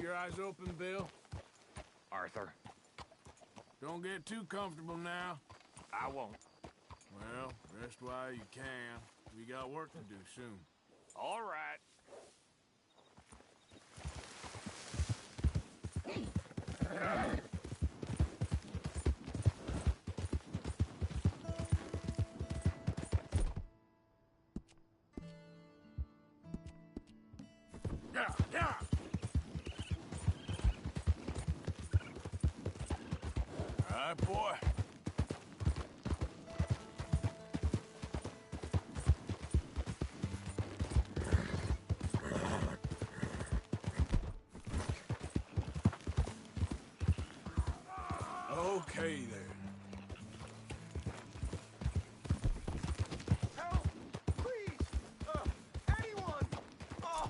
your eyes open, Bill? Arthur. Don't get too comfortable now. I won't. Well, rest while you can. We got work to do soon. All right. Yeah, yeah! All right, boy. Okay, there. Help! Please! Anyone! Oh!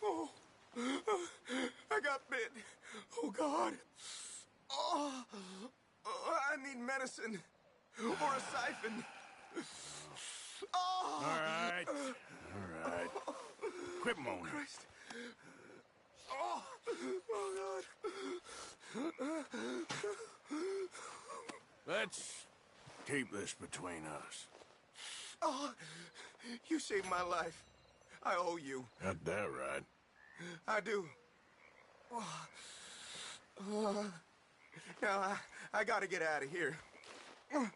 Oh! I got bit. Oh, God. Oh! I need medicine. Or a siphon. Oh! All right. All right. Quit moaning. Christ. Oh! Oh, God. Let's keep this between us. Oh, you saved my life. I owe you. Got that right. I do. Now, I gotta get out of here. Oh,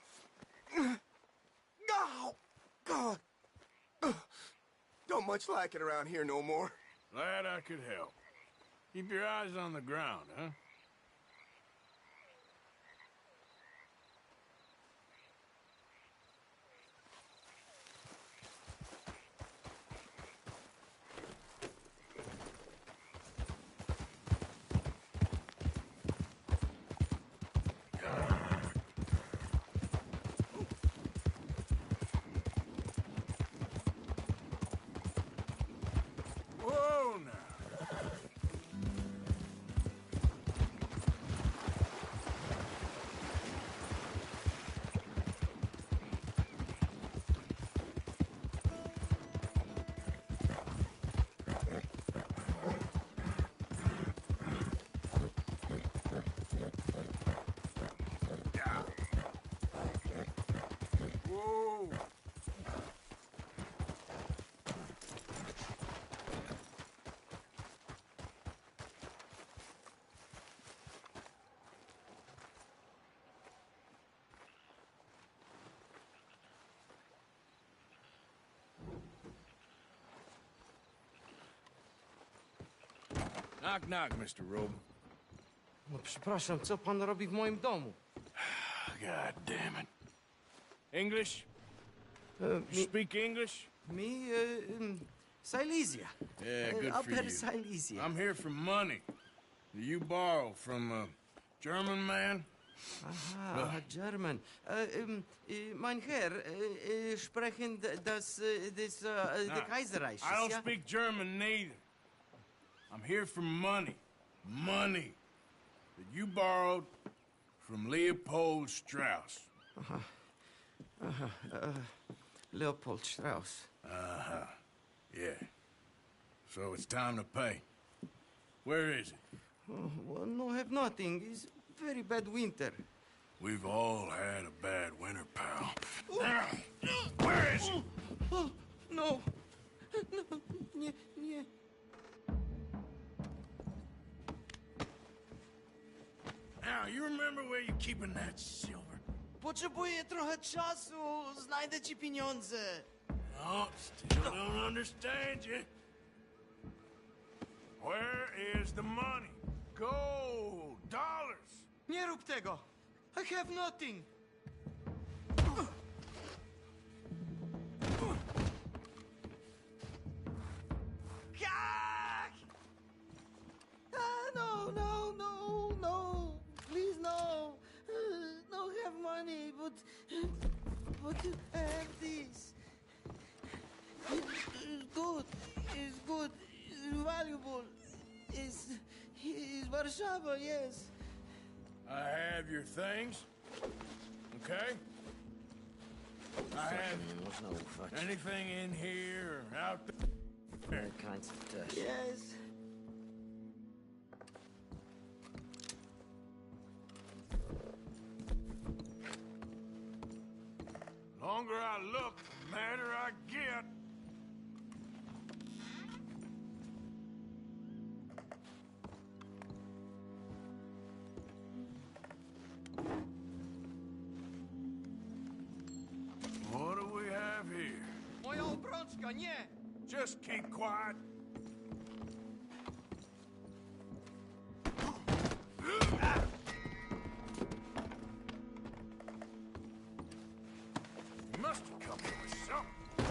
God. Don't much like it around here no more. Glad I could help. Keep your eyes on the ground, huh? Whoa, now. Whoa. Knock, knock, Mr. Robe. No przepraszam, co pan robi w moim domu? God damn it. English? Mi, Speak English? Silesia. Yeah, good for Upper you. Silesia. I'm here for money. You borrow from a German man? Aha, German. Mein Herr, sprechen the Kaiserreich. I don't ja? speak German neither. I'm here for money. Money that you borrowed from Leopold Strauss. Leopold Strauss. Uh-huh. Yeah. So it's time to pay. Where is it? Oh, well, no, have nothing. It's very bad winter. We've all had a bad winter, pal. Where is it? Oh, no. No, nie, nie. Now, you remember where you're keeping that silver? Potrzebuję trochę czasu. Znajdę ci pieniądze. No, still don't understand you. Where is the money? Gold, dollars. Nie rób tego. I have nothing. Kak! No, no, no, no. Please, no. No have money, but you have this. It's good. It's good. It's valuable. It's Warszawa, yes. I have your things. Okay? I have Można ufać. anything in here or out there? All kinds of dust. Yes. Longer I look, the madder I get. What do we have here? Moja obrączka, nie! Just keep quiet. You must have come here with something.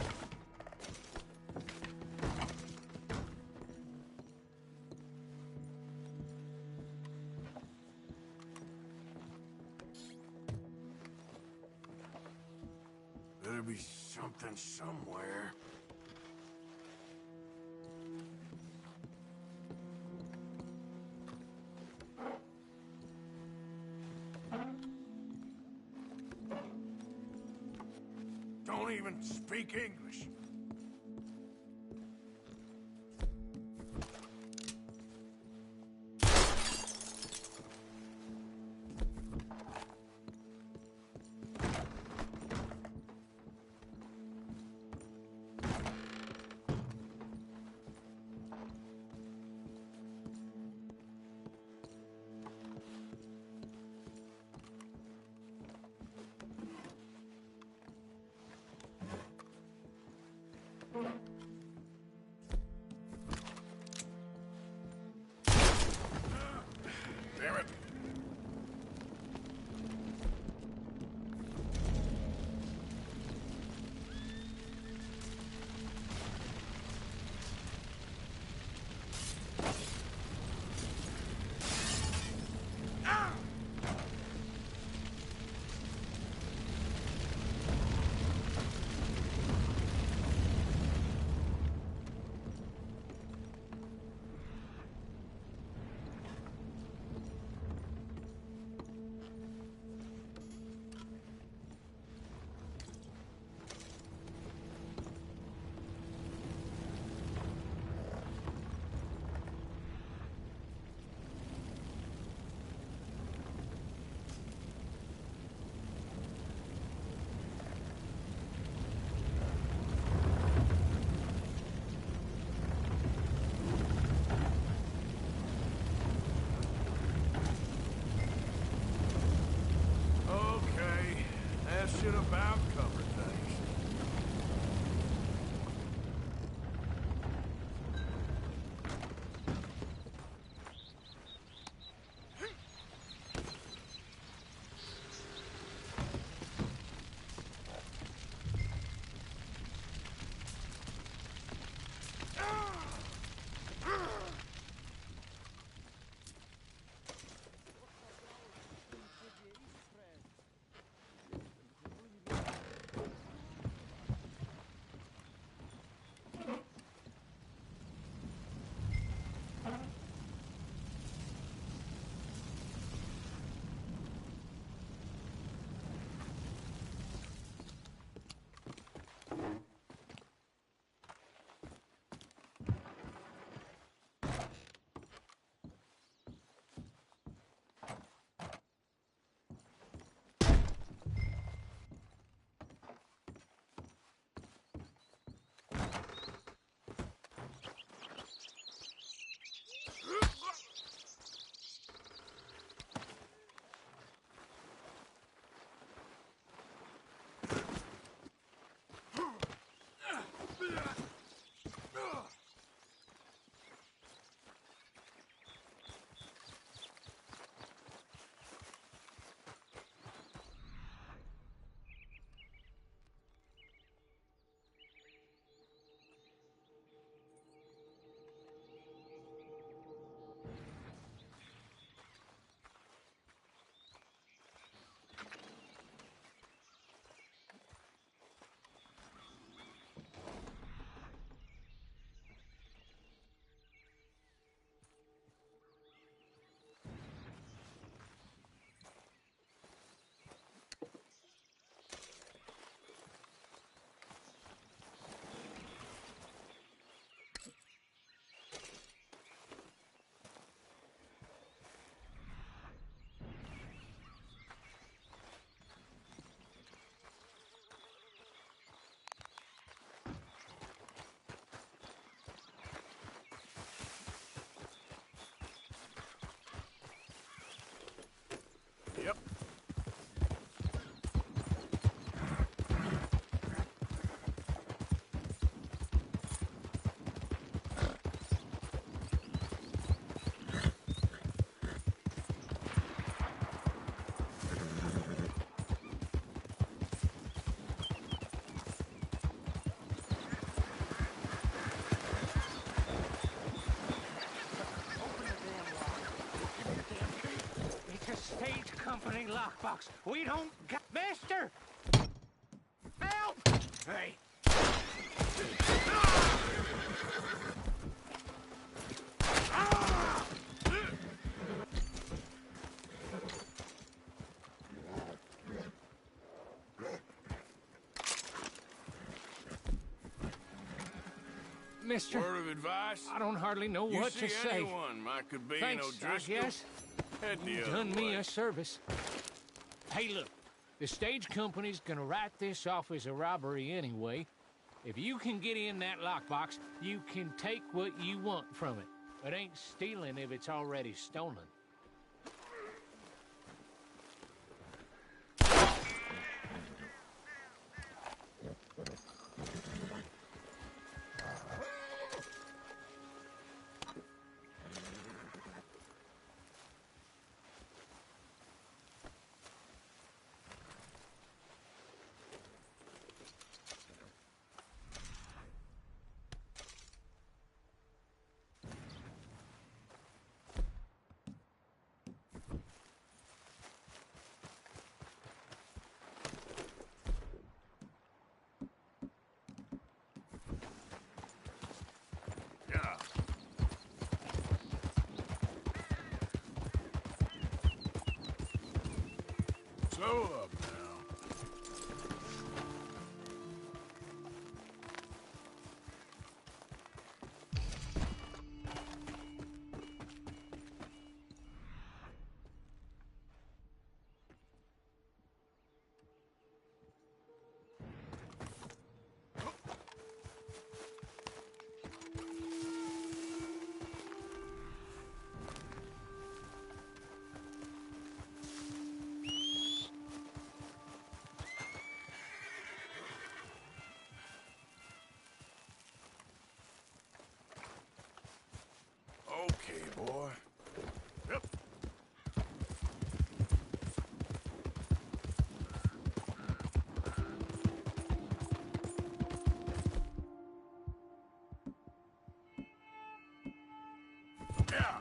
Better be something somewhere. Don't even speak English. company lockbox. We don't got... Mister! Help! Hey. Mister, Word of advice? I don't hardly know You what see to say. anyone might could be Thanks, in I O'Driscoll? guess. Head the You other done me way. a service. Hey, look, the stage company's gonna write this off as a robbery anyway. If you can get in that lockbox, you can take what you want from it. It ain't stealing if it's already stolen. Yeah. Slow up now. Okay, boy. Yep. Yeah.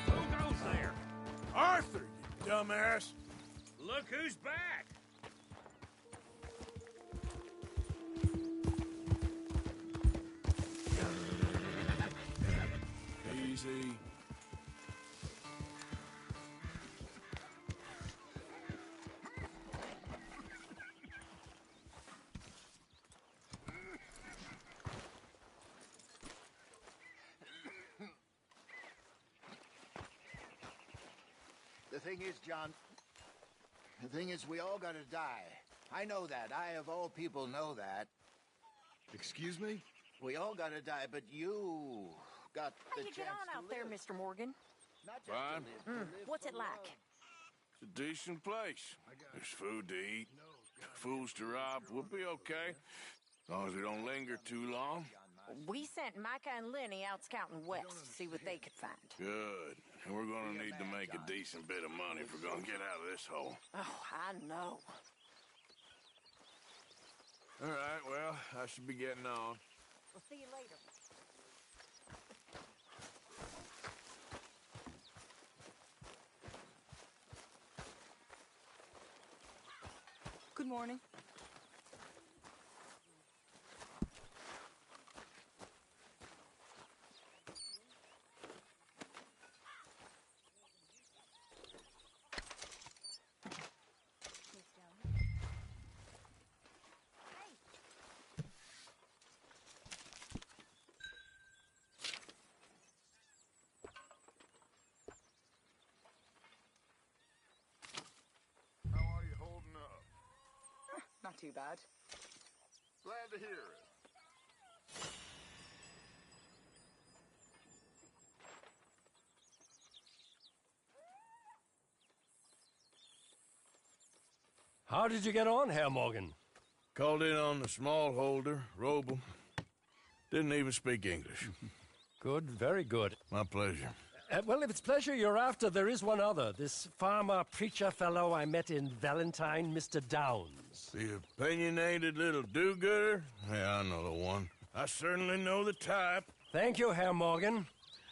Who goes there? Arthur, you dumbass. Look who's back. Easy. The thing is, John, the thing is, we all gotta die. I know that. I, of all people, know that. Excuse me? We all gotta die, but you got How the you chance get on to out there, live. Mr. Morgan? Not just Fine. to live, to live What's for it like? love. It's a decent place. There's food to eat, fools to rob. We'll be okay. As long as we don't linger too long. We sent Micah and Lenny out scouting west to see what they could find. Good. And we're gonna need to make a decent bit of money if we're gonna get out of this hole. Oh, I know. All right, well, I should be getting on. We'll see you later. Good morning. How are you holding up? Not too bad. Glad to hear it. How did you get on, Herr Morgan? Called in on the smallholder, Roble. Didn't even speak English. Good, very good. My pleasure. Well, if it's pleasure you're after, there is one other. This farmer preacher fellow I met in Valentine, Mr. Downs. The opinionated little do-gooder? Yeah, I know the one. I certainly know the type. Thank you, Herr Morgan.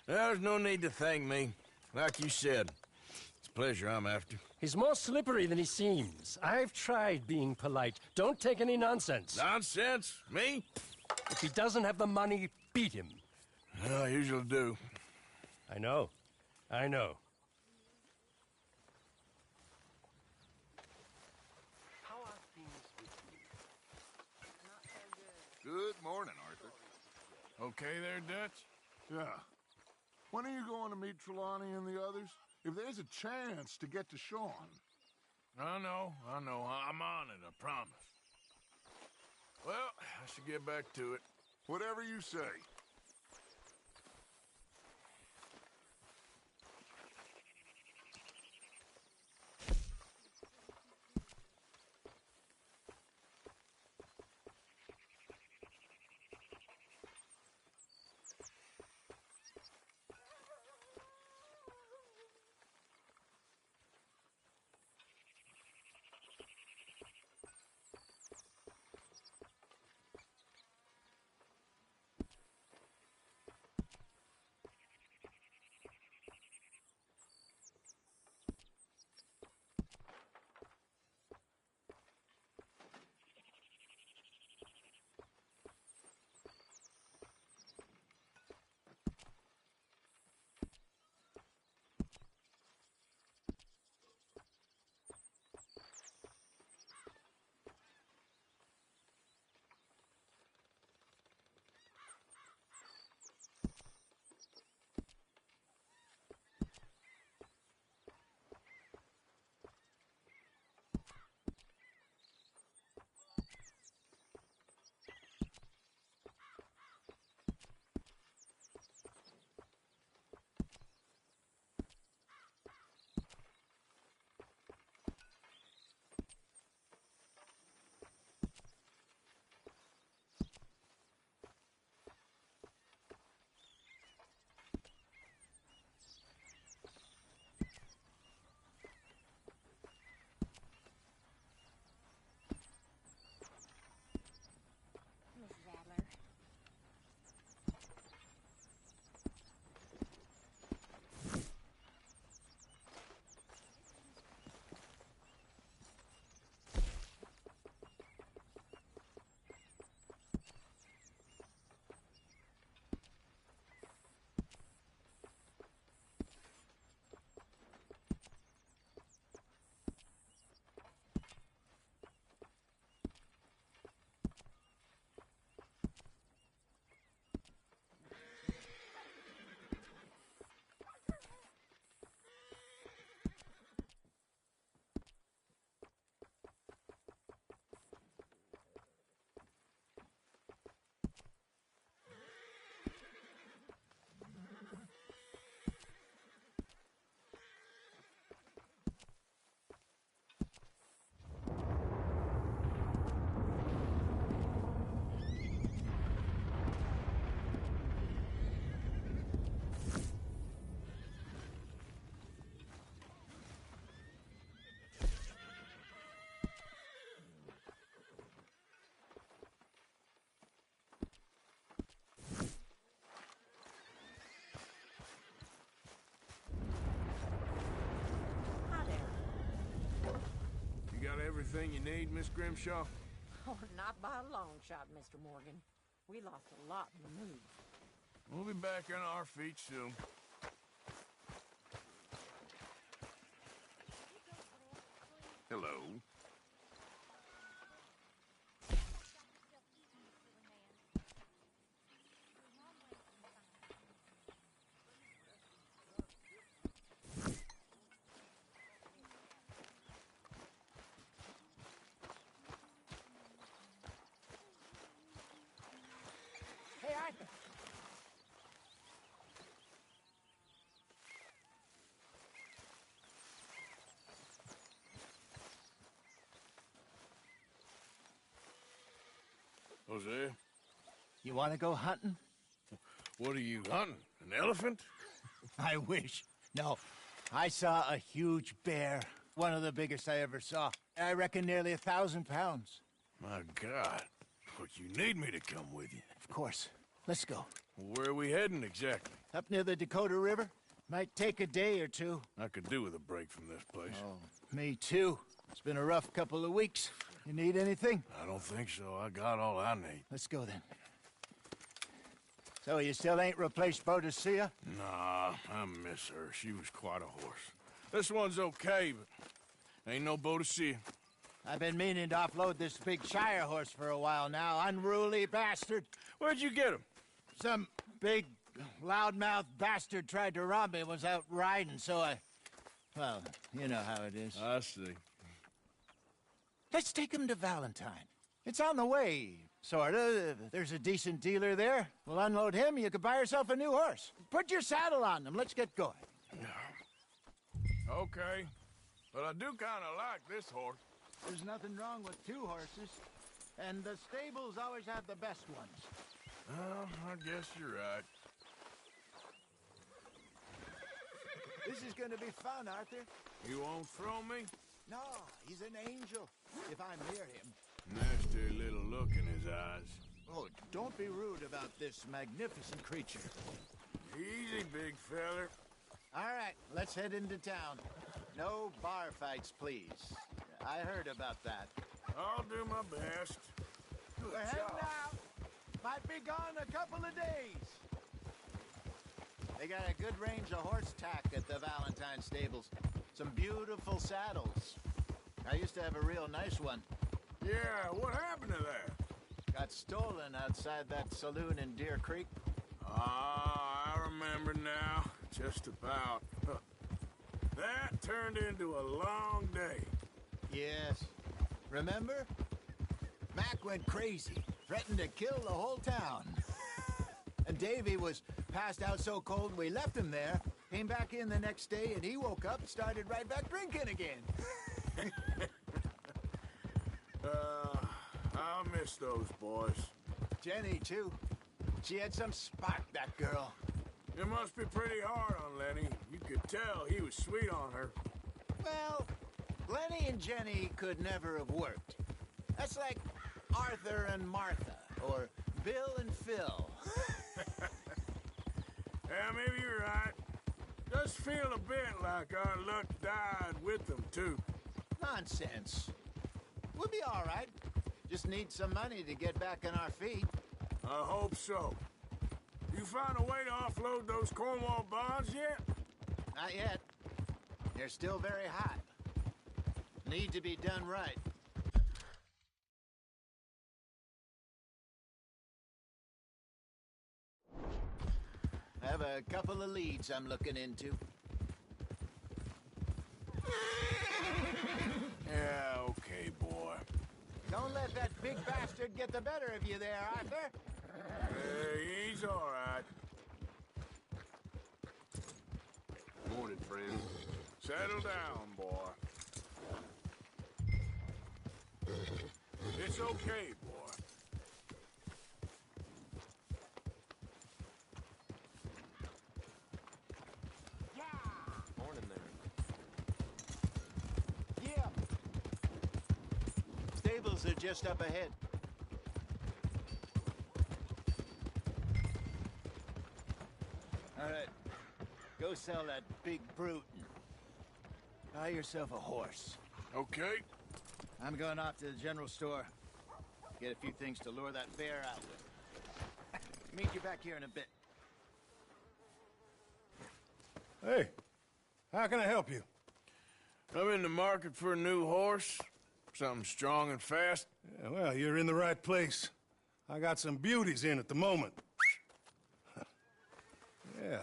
There's no need to thank me. Like you said, it's pleasure I'm after. He's more slippery than he seems. I've tried being polite. Don't take any nonsense. Nonsense? Me? If he doesn't have the money, beat him. I usually do. I know. I know. Good morning, Arthur. Okay there, Dutch? Yeah. When are you going to meet Trelawney and the others? If there's a chance to get to Sean. I know. I'm on it, I promise. Well, I should get back to it. Whatever you say. Everything you need, Miss Grimshaw? Oh, not by a long shot, Mr. Morgan. We lost a lot in the move. We'll be back on our feet soon. Hello. Hey, Arthur. Jose, You want to go hunting? what are you hunting? An elephant? I wish. No. I saw a huge bear. One of the biggest I ever saw. I reckon nearly 1,000 pounds. My God. But you need me to come with you. Of course. Let's go. Where are we heading exactly? Up near the Dakota River. Might take a day or two. I could do with a break from this place. Oh, me too. It's been a rough couple of weeks. You need anything? I don't think so. I got all I need. Let's go then. So you still ain't replaced Boadicea? Nah, I miss her. She was quite a horse. This one's okay, but ain't no Boadicea. I've been meaning to offload this big Shire horse for a while now. Unruly bastard. Where'd you get him? Some big, loudmouth bastard tried to rob me when I was out riding, so I... Well, you know how it is. I see. Let's take him to Valentine. It's on the way, sorta. If there's a decent dealer there, we'll unload him, you could buy yourself a new horse. Put your saddle on them, let's get going. Okay. But I do kind of like this horse. There's nothing wrong with two horses, and the stables always have the best ones. Well, I guess you're right. This is gonna be fun, Arthur. You won't throw me? No, he's an angel, if I'm near him. Nasty little look in his eyes. Oh, don't be rude about this magnificent creature. Easy, big feller. All right, let's head into town. No bar fights, please. I heard about that. I'll do my best. We're heading out. Might be gone a couple of days. They got a good range of horse tack at the Valentine stables. Some beautiful saddles. I used to have a real nice one. Yeah, what happened to that? Got stolen outside that saloon in Deer Creek. Ah, I remember now. Just about. That turned into a long day. Yes. Remember? Mac went crazy, threatened to kill the whole town. And Davy was passed out so cold we left him there, came back in the next day, and he woke up and started right back drinking again. I'll miss those boys. Jenny, too. She had some spark, that girl. It must be pretty hard on Lenny. You could tell he was sweet on her. Well, Lenny and Jenny could never have worked. That's like Arthur and Martha, or Bill and Phil. Yeah, maybe you're right. Does feel a bit like our luck died with them, too. Nonsense. We'll be all right. Just need some money to get back on our feet. I hope so. You found a way to offload those Cornwall bonds yet? Not yet. They're still very hot. Need to be done right. I have a couple of leads I'm looking into. Yeah, okay, boy. Don't let that big bastard get the better of you there, Arthur. He's all right. Morning, friend. Settle down, boy. It's okay, boy. Morning there. Yeah. Stables are just up ahead. All right. Go sell that big brute and buy yourself a horse. Okay. I'm going off to the general store. Get a few things to lure that bear out with. Meet you back here in a bit. Hey, how can I help you? I'm in the market for a new horse. Something strong and fast. Yeah, well, you're in the right place. I got some beauties in at the moment. Yeah.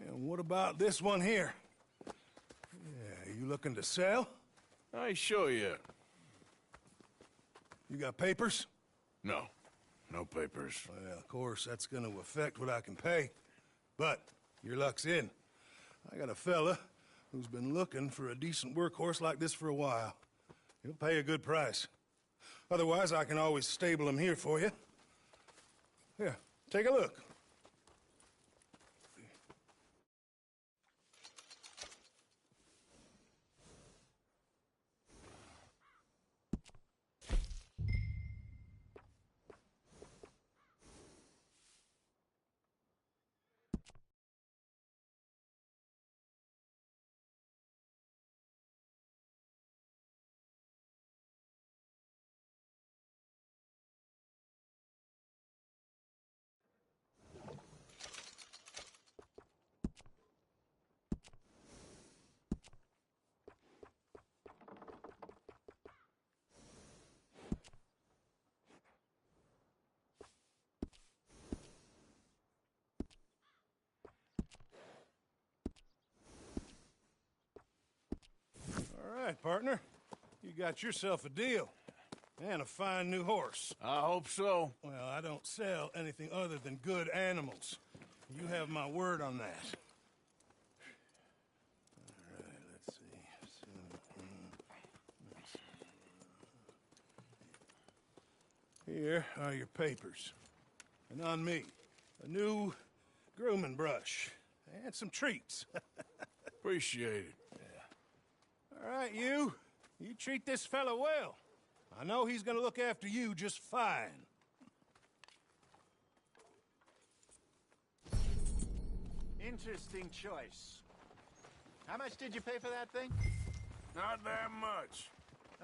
And what about this one here? Yeah, you looking to sell? I ain't sure yet. You got papers? No. No papers. Well, of course, that's gonna affect what I can pay. But your luck's in. I got a fella who's been looking for a decent workhorse like this for a while. He'll pay a good price. Otherwise, I can always stable them here for you. Here, take a look. All right, partner. You got yourself a deal. And a fine new horse. I hope so. Well, I don't sell anything other than good animals. You have my word on that. All right, let's see. Here are your papers. And on me, a new grooming brush. And some treats. Appreciate it. All right, you. You treat this fella well. I know he's gonna look after you just fine. Interesting choice. How much did you pay for that thing? Not that much.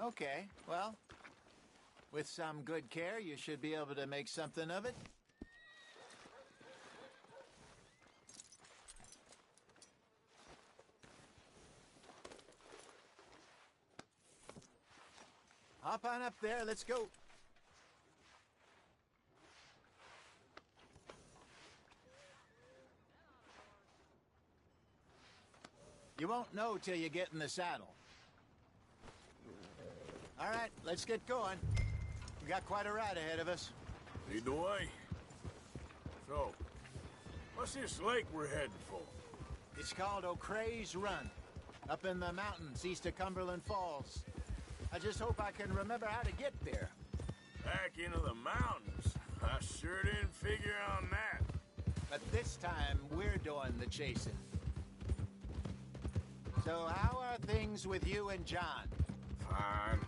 Okay, well, with some good care, you should be able to make something of it. Hop on up there, let's go. You won't know till you get in the saddle. All right, let's get going. We got quite a ride ahead of us. Lead the way. So, what's this lake we're heading for? It's called O'Creagh's Run, up in the mountains east of Cumberland Falls. I just hope I can remember how to get there. Back into the mountains? I sure didn't figure on that. But this time, we're doing the chasing. So how are things with you and John? Fine.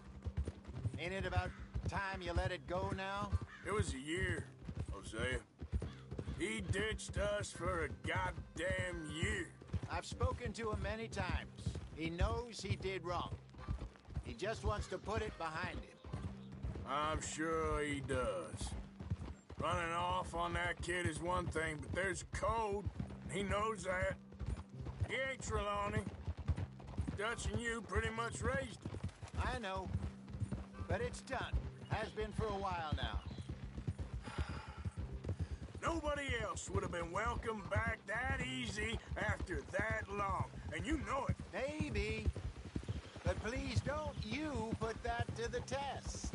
Ain't it about time you let it go now? It was a year, Hosea. He ditched us for a goddamn year. I've spoken to him many times. He knows he did wrong. He just wants to put it behind him. I'm sure he does. Running off on that kid is one thing, but there's a code. He knows that. He ain't Trelawney. Dutch and you pretty much raised him. I know. But it's done. Has been for a while now. Nobody else would have been welcomed back that easy after that long. And you know it. Maybe. But please don't you put that to the test.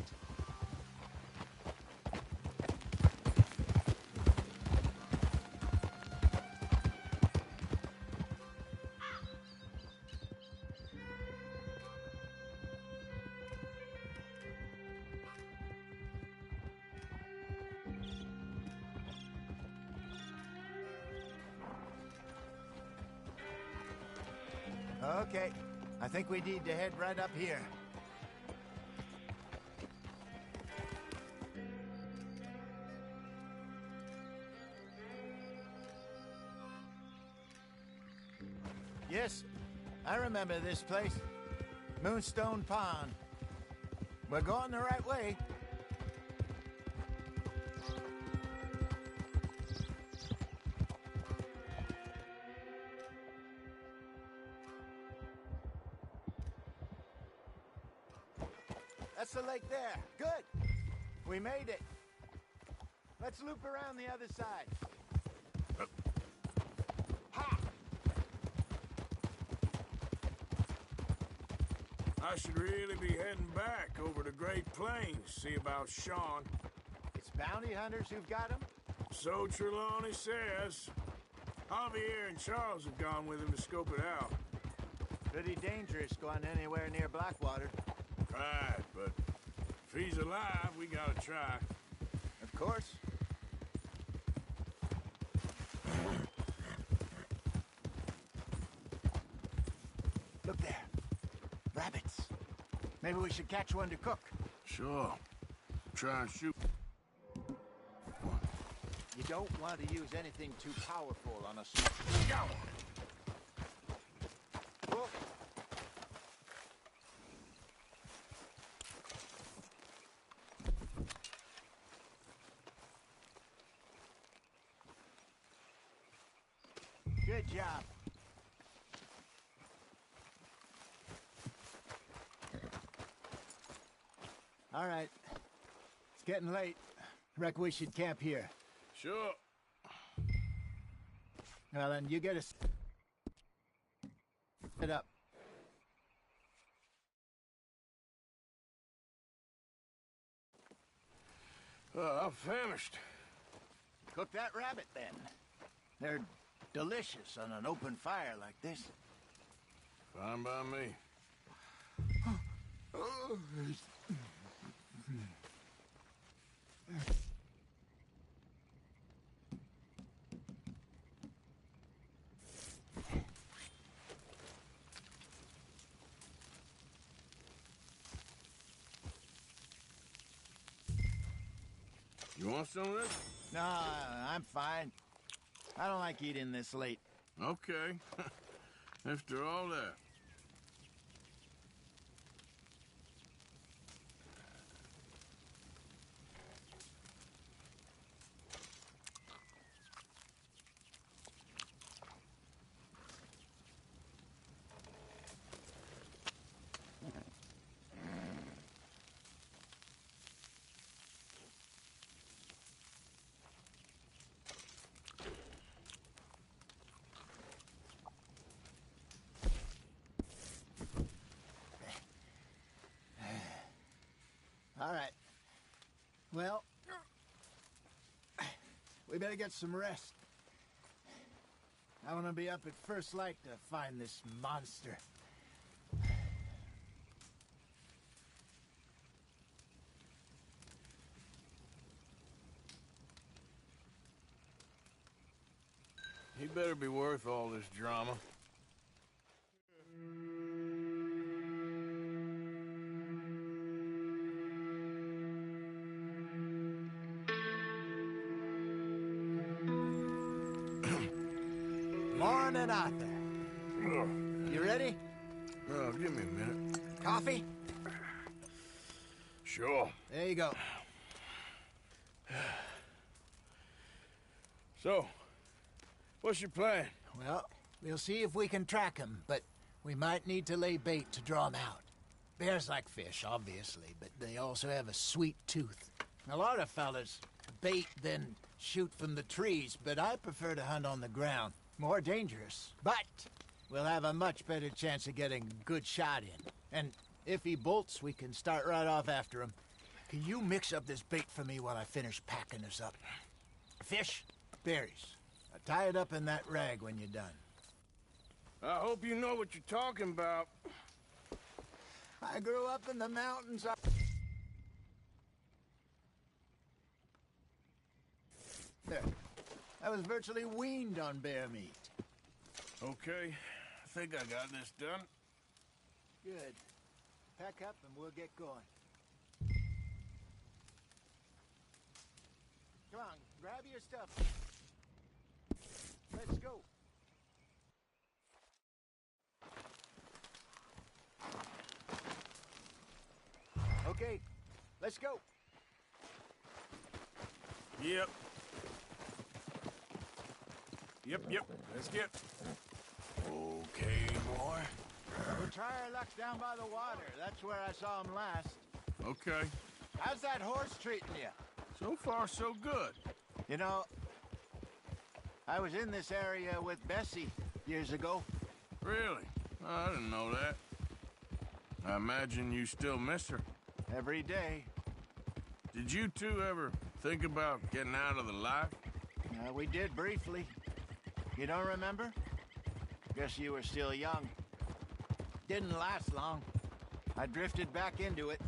Okay, I think we need to head right up here. Yes, I remember this place. Moonstone Pond. We're going the right way. That's the lake there. Good. We made it. Let's loop around the other side. Ha! I should really be heading back over to Great Plains, see about Sean. It's bounty hunters who've got him? So Trelawney says. Javier and Charles have gone with him to scope it out. Pretty dangerous going anywhere near Blackwater. Right, but if If he's alive, we gotta try. Of course. Look there. Rabbits. Maybe we should catch one to cook. Sure. Try and shoot. You don't want to use anything too powerful on a small... Whoa. Good job. All right. It's getting late. Reckon we should camp here. Sure. Well, then you get us set up. I'm famished. Cook that rabbit, then. They're delicious on an open fire like this. Fine by me. You want some of this? No, I'm fine. I don't like eating this late. Okay. After all that. All right. Well, we better get some rest. I want to be up at first light to find this monster. He better be worth all this drama. Morning, Arthur. You ready? Oh, give me a minute. Coffee? Sure. There you go. So, what's your plan? Well, we'll see if we can track him, but we might need to lay bait to draw him out. Bears like fish, obviously, but they also have a sweet tooth. A lot of fellas bait, then shoot from the trees, but I prefer to hunt on the ground. More dangerous, but we'll have a much better chance of getting a good shot in. And if he bolts, we can start right off after him. Can you mix up this bait for me while I finish packing this up? Fish, berries. Tie it up in that rag when you're done. I hope you know what you're talking about. I grew up in the mountains. There. I was virtually weaned on bear meat. Okay, I think I got this done. Good. Pack up and we'll get going. Come on, grab your stuff. Let's go. Okay, let's go. Yep. Yep. Let's get. Okay, boy. We'll try our luck down by the water. That's where I saw him last. Okay. How's that horse treating you? So far, so good. You know, I was in this area with Bessie years ago. Really? I didn't know that. I imagine you still miss her. Every day. Did you two ever think about getting out of the life? We did briefly. You don't remember? Guess you were still young. Didn't last long. I drifted back into it.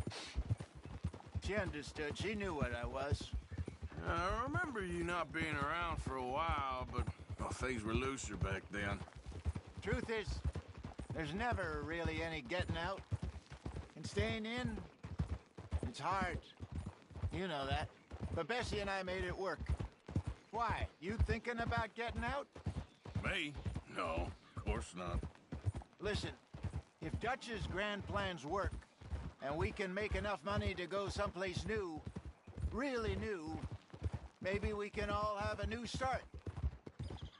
She she understood. She knew what I was. I remember you not being around for a while, but well, things were looser back then. Truth is, there's never really any getting out. And staying in, it's hard. You know that. But Bessie and I made it work. Why? You thinking about getting out? Me? No, of course not. Listen, if Dutch's grand plans work, and we can make enough money to go someplace new, really new, maybe we can all have a new start.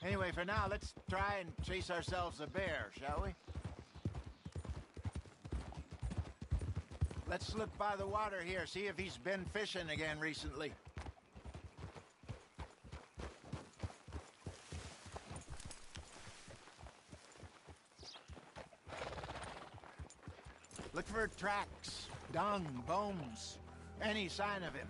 Anyway, for now, let's try and chase ourselves a bear, shall we? Let's look by the water here, see if he's been fishing again recently. Look for tracks, dung, bones, any sign of him.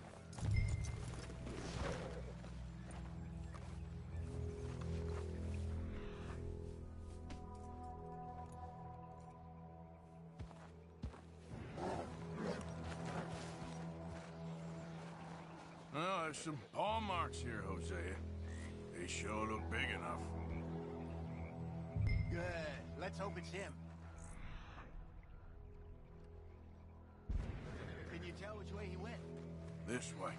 Well, there's some paw marks here, Hosea. They sure look big enough. Good. Let's hope it's him. Can you tell which way he went? This way.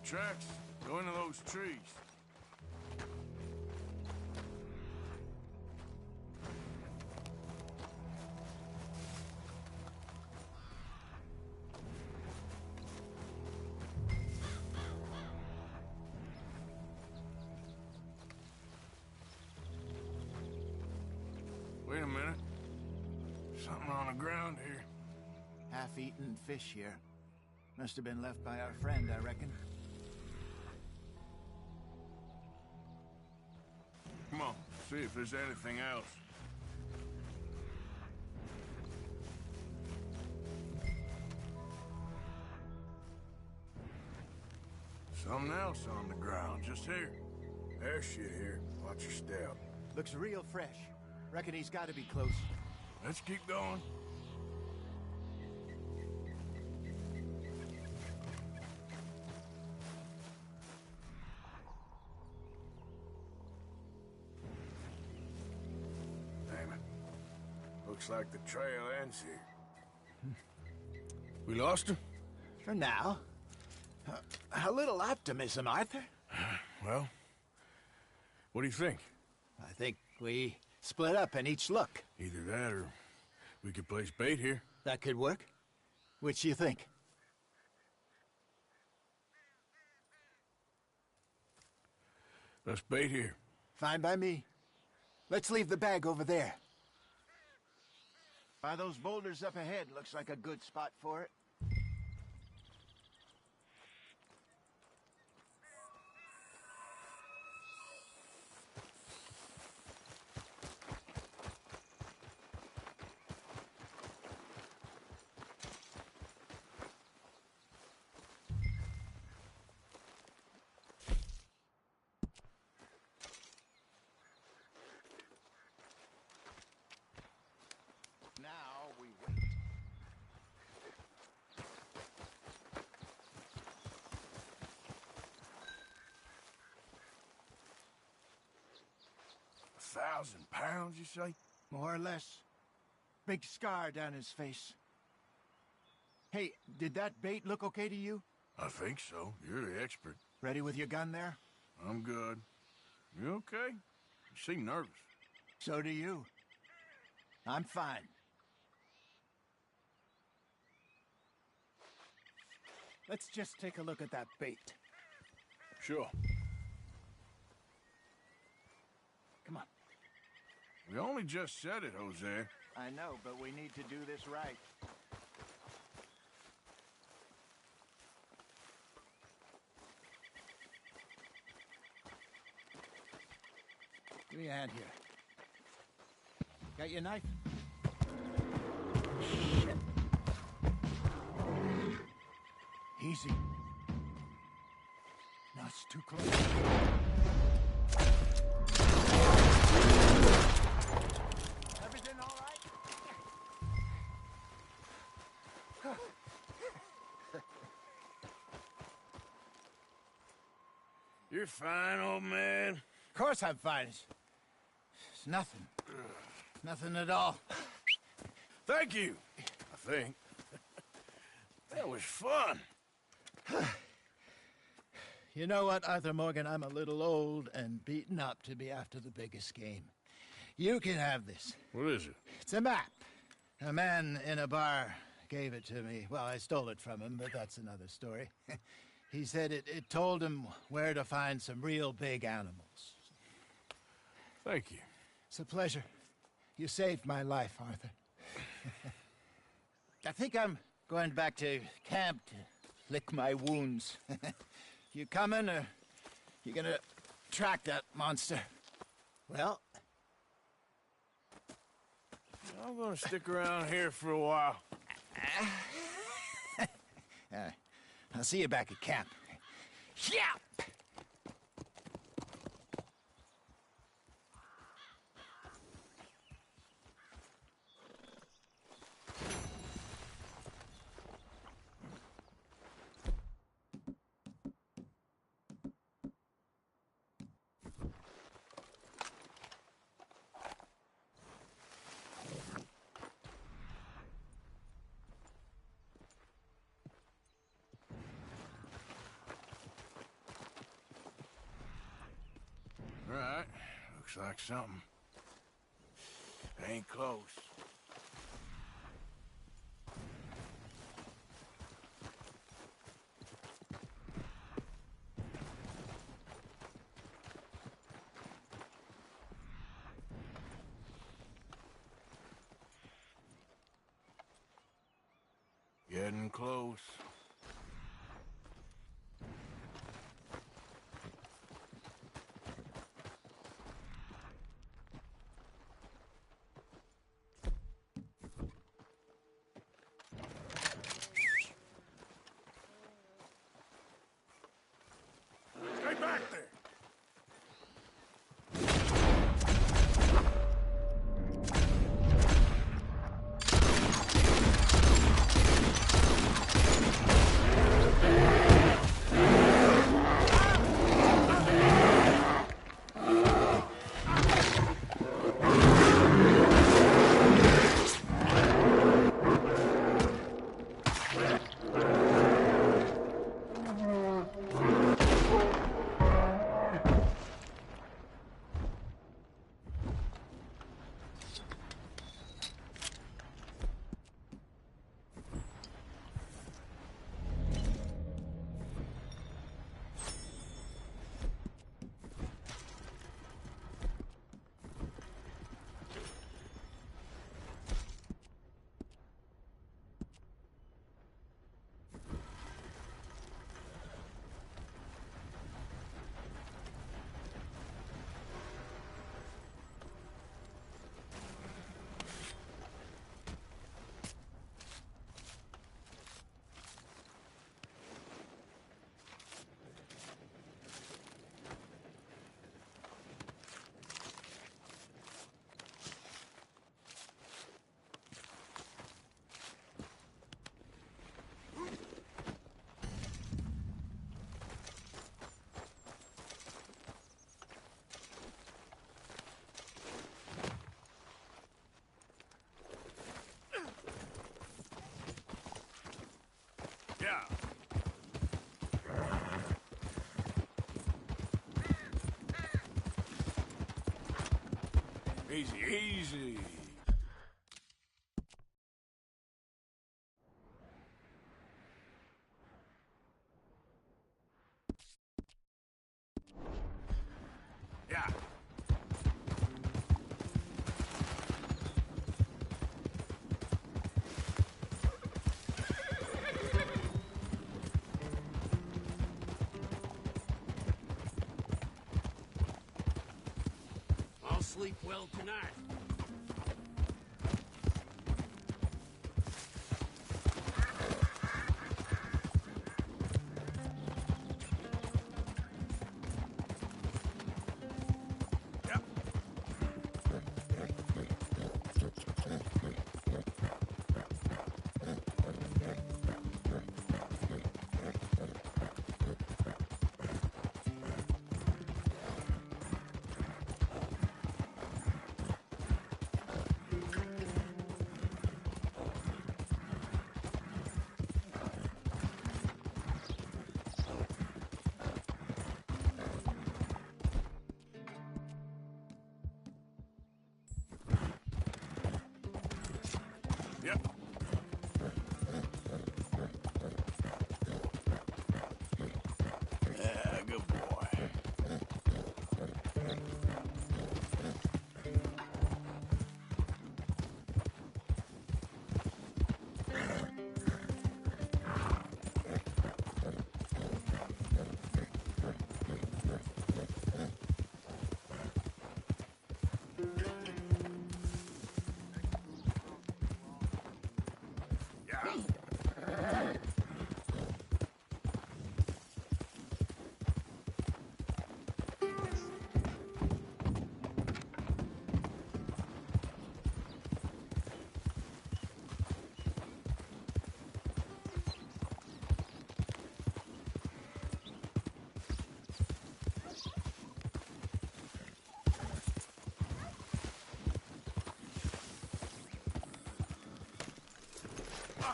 The tracks go into those trees. Wait a minute. Something on the ground here. Half-eaten fish here. Must have been left by our friend, I reckon. Come on, see if there's anything else. Something else on the ground, just here. There's shit here. Watch your step. Looks real fresh. Reckon he's got to be close. Let's keep going. Damn it. Looks like the trail ends here. We lost him? For now. A little optimism, Arthur. Well, what do you think? I think we split up and each look. Either that or we could place bait here. That could work. Which do you think? Let's bait here. Fine by me. Let's leave the bag over there. By those boulders up ahead, looks like a good spot for it. Now we wait. £1,000, you say? More or less. Big scar down his face. Hey, did that bait look okay to you? I think so. You're the expert. Ready with your gun there? I'm good. You okay? You seem nervous. So do you. I'm fine. Let's just take a look at that bait. Sure. Come on. We only just said it, Jose. I know, but we need to do this right. Give me a hand here. Got your knife? Shit. Easy. No, it's too close. Everything all right? You're fine, old man. Of course I'm fine. It's nothing. Nothing at all. Thank you, I think. That was fun. You know what, Arthur Morgan? I'm a little old and beaten up to be after the biggest game. You can have this. What is it? It's a map. A man in a bar gave it to me. Well, I stole it from him, but that's another story. He said it told him where to find some real big animals. Thank you. It's a pleasure. You saved my life, Arthur. I think I'm going back to camp to lick my wounds. You coming, or you gonna track that monster? Well, I'm gonna stick around here for a while. I'll see you back at camp. Yeah! Right. Looks like something. Ain't close. Getting close. Stay back there! Yeah. Easy, easy. Yeah. I'll sleep well tonight.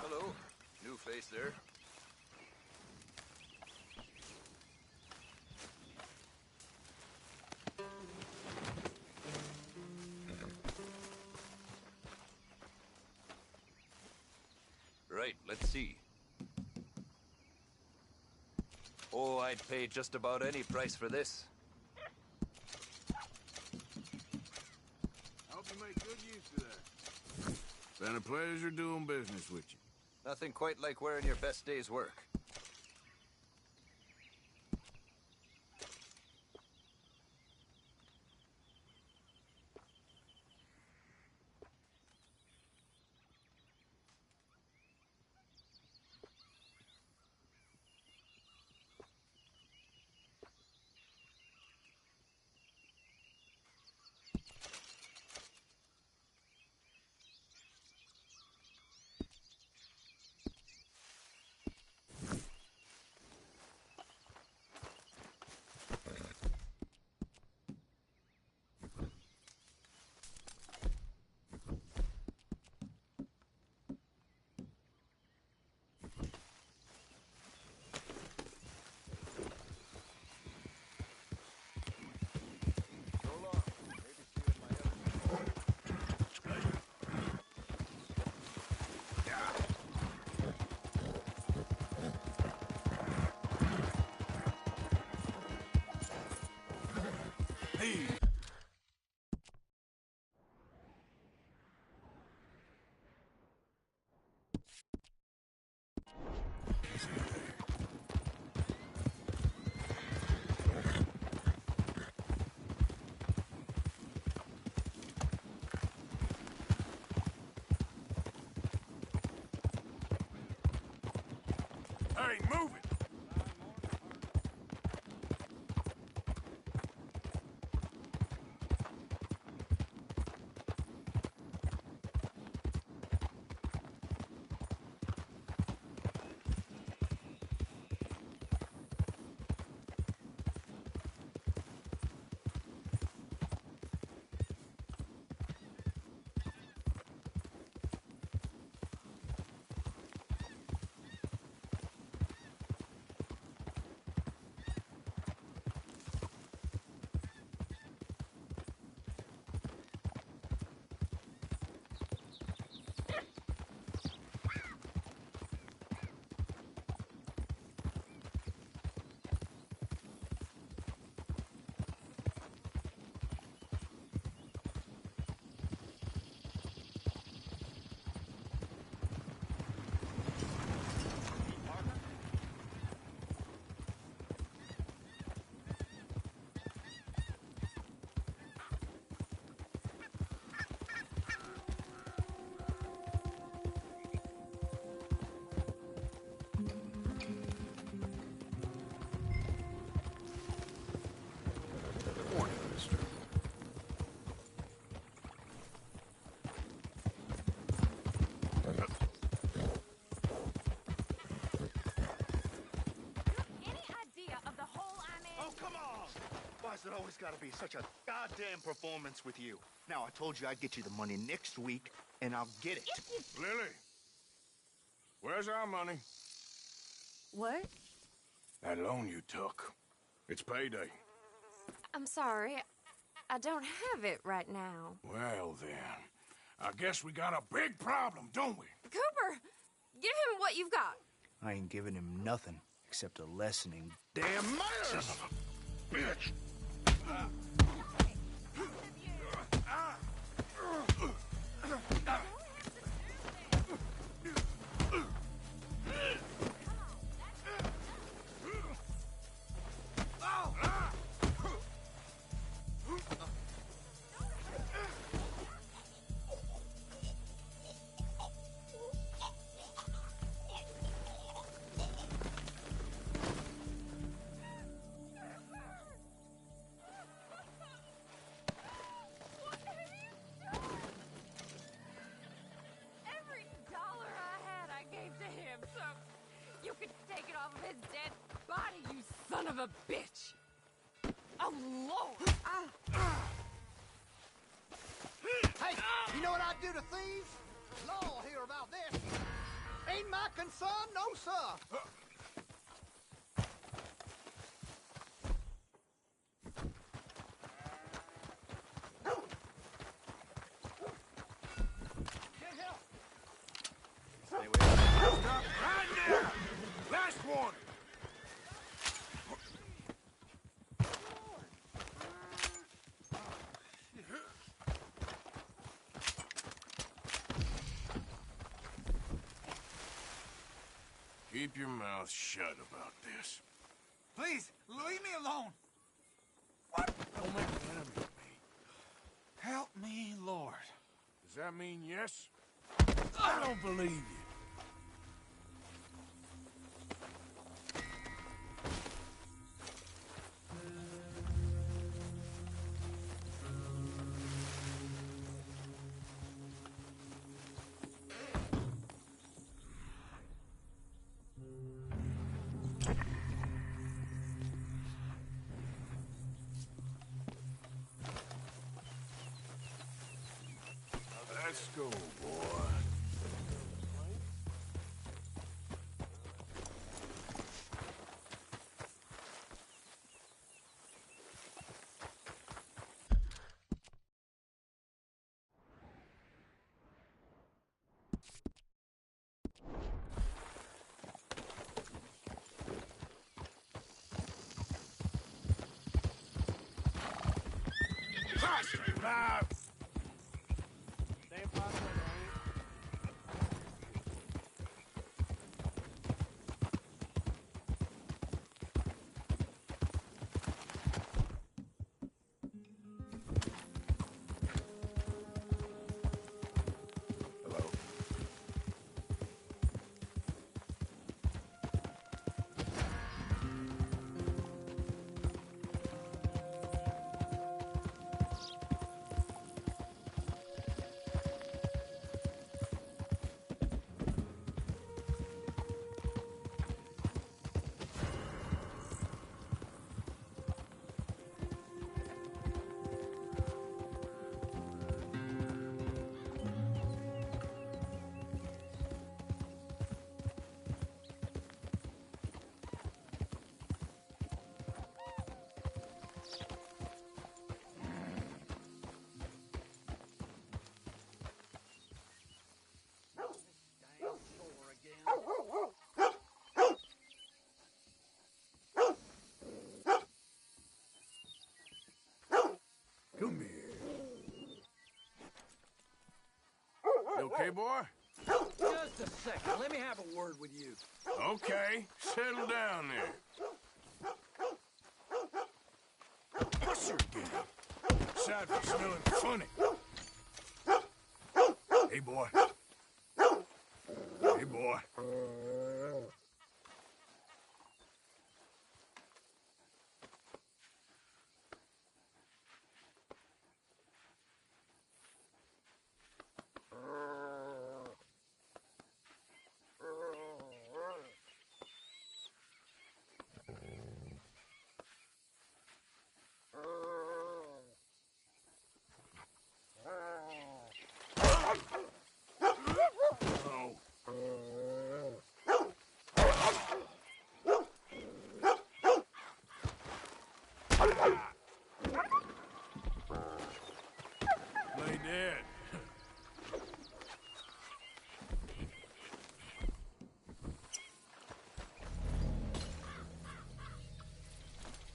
Hello. New face there. Right, let's see. Oh, I'd pay just about any price for this. I hope you make good use of that. Been a pleasure doing business with you. Nothing quite like wearing your best day's work. Hey, move it! Why's it always gotta be such a goddamn performance with you? Now, I told you I'd get you the money next week, and I'll get it. Lily, where's our money? What? That loan you took. It's payday. I'm sorry. I don't have it right now. Well, then, I guess we got a big problem, don't we? Cooper, give him what you've got. I ain't giving him nothing except a lesson in damn manners. Son of a bitch. Son of a bitch! Oh, Lord! Hey, you know what I'd do to thieves? Law will hear about this. Ain't my concern, no, sir. Stay away. Stop right there! Last one! Keep your mouth shut about this. Please, leave me alone. Don't make an enemy of me. Help me, Lord. Does that mean yes? I don't believe you. Let's go, boy. Now, come here. You okay, boy? Just a second. Let me have a word with you. Okay, settle down there. What's your game? Aside from smelling funny. Hey, boy. Hey, boy. Lay dead.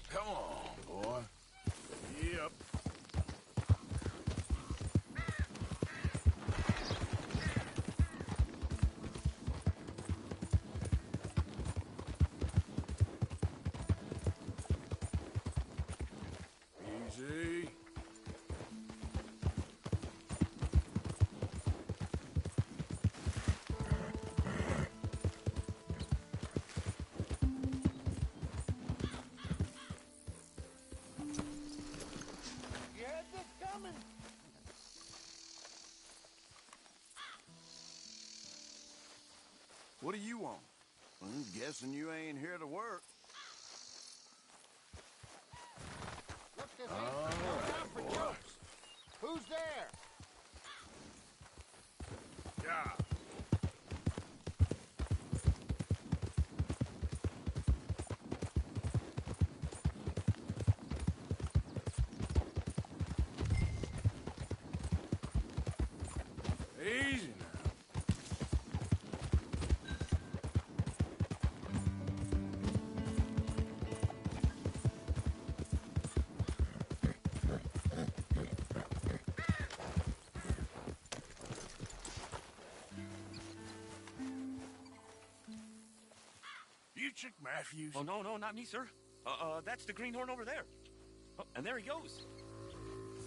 Come on, boy. Yep. Easy. What do you want? I'm guessing you ain't here to work. Look this ain't for jokes. Who's there? Yeah. You Chick Matthews? Oh, no, not me, sir. That's the greenhorn over there. Oh, and there he goes.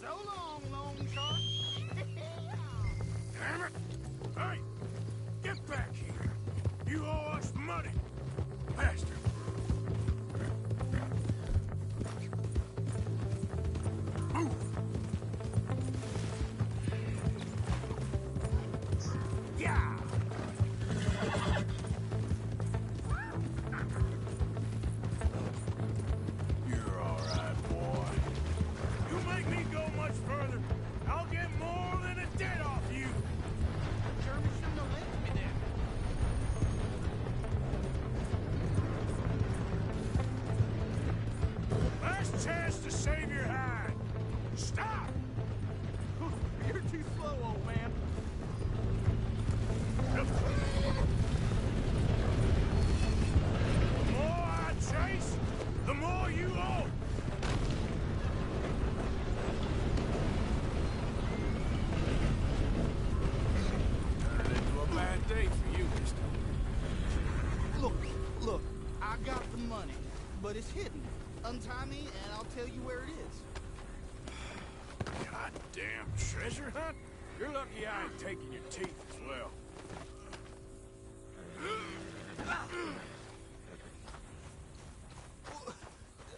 So long, long shot. Damn it! Hey! Get back here! You owe us money! Bastard! Move! Yeah! You're all right, boy. You make me go much further, I'll get more than a debt off you! Jeremy shouldn't have left me there. Last chance to save your hide! Stop! You're too slow, old man. The more I chase, the more you owe! Turned into a bad day for you, mister. Look, I got the money, but it's hidden. Untie me, and I'll tell you where it is. Goddamn treasure hunt? You're lucky I ain't taking your teeth as well.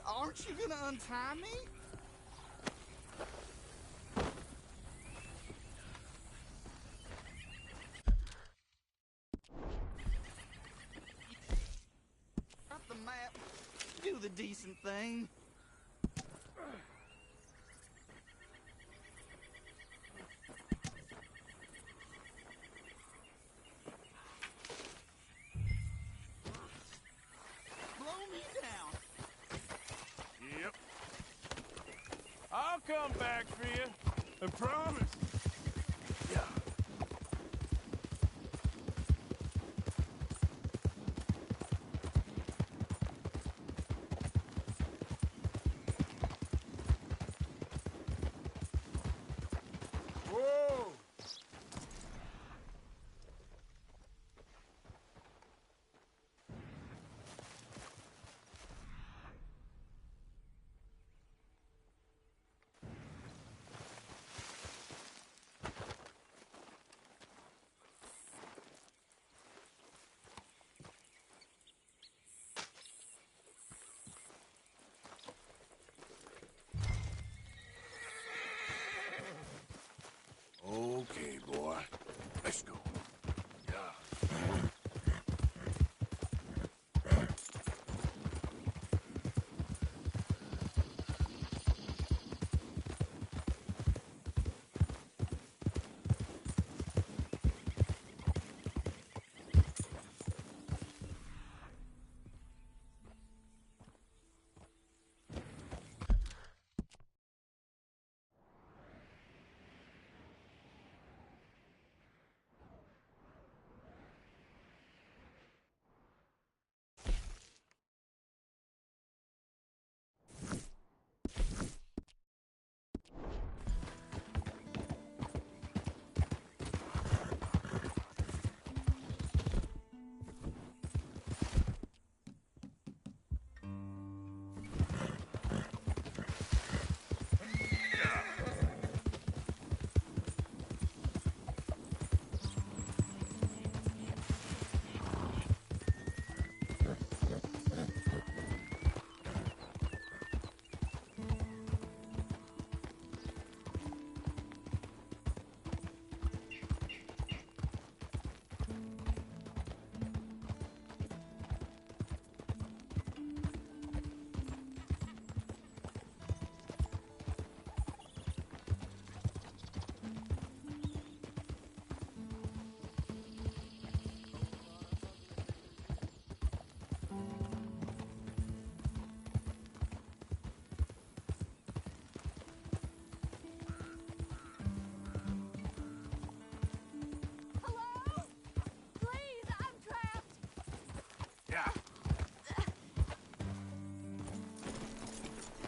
Aren't you gonna untie me? Got the map. Do the decent thing. Blow me down. Yep. I'll come back for you. I promise. Yeah. Whoa! Okay, boy. Let's go.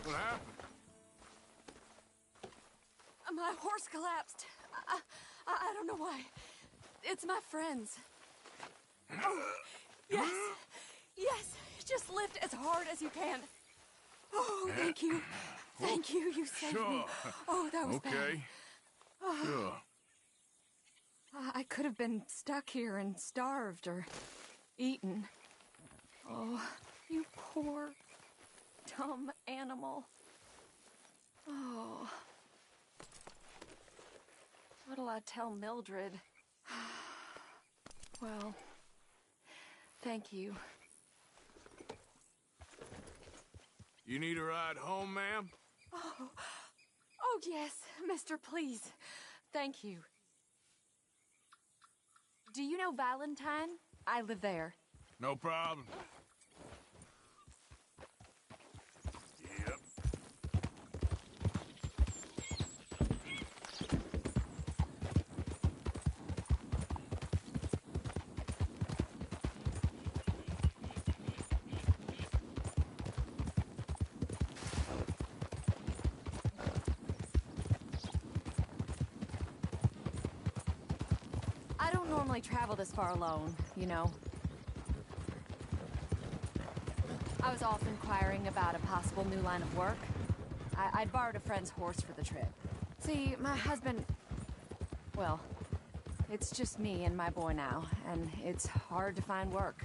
What happened? My horse collapsed. I don't know why. It's my friends. Oh, yes. Yes. Just lift as hard as you can. Oh, thank you. Thank you. You saved me. Oh, that was bad. Okay. Sure. I could have been stuck here and starved or eaten. Oh, you poor, dumb animal. Oh. What'll I tell Mildred? Well, thank you. You need a ride home, ma'am? Oh, yes, mister, please. Thank you. Do you know Valentine? I live there. No problem. Yep. I don't normally travel this far alone, you know. I was off inquiring about a possible new line of work. I'd borrowed a friend's horse for the trip. See, my husband... Well, it's just me and my boy now, and it's hard to find work.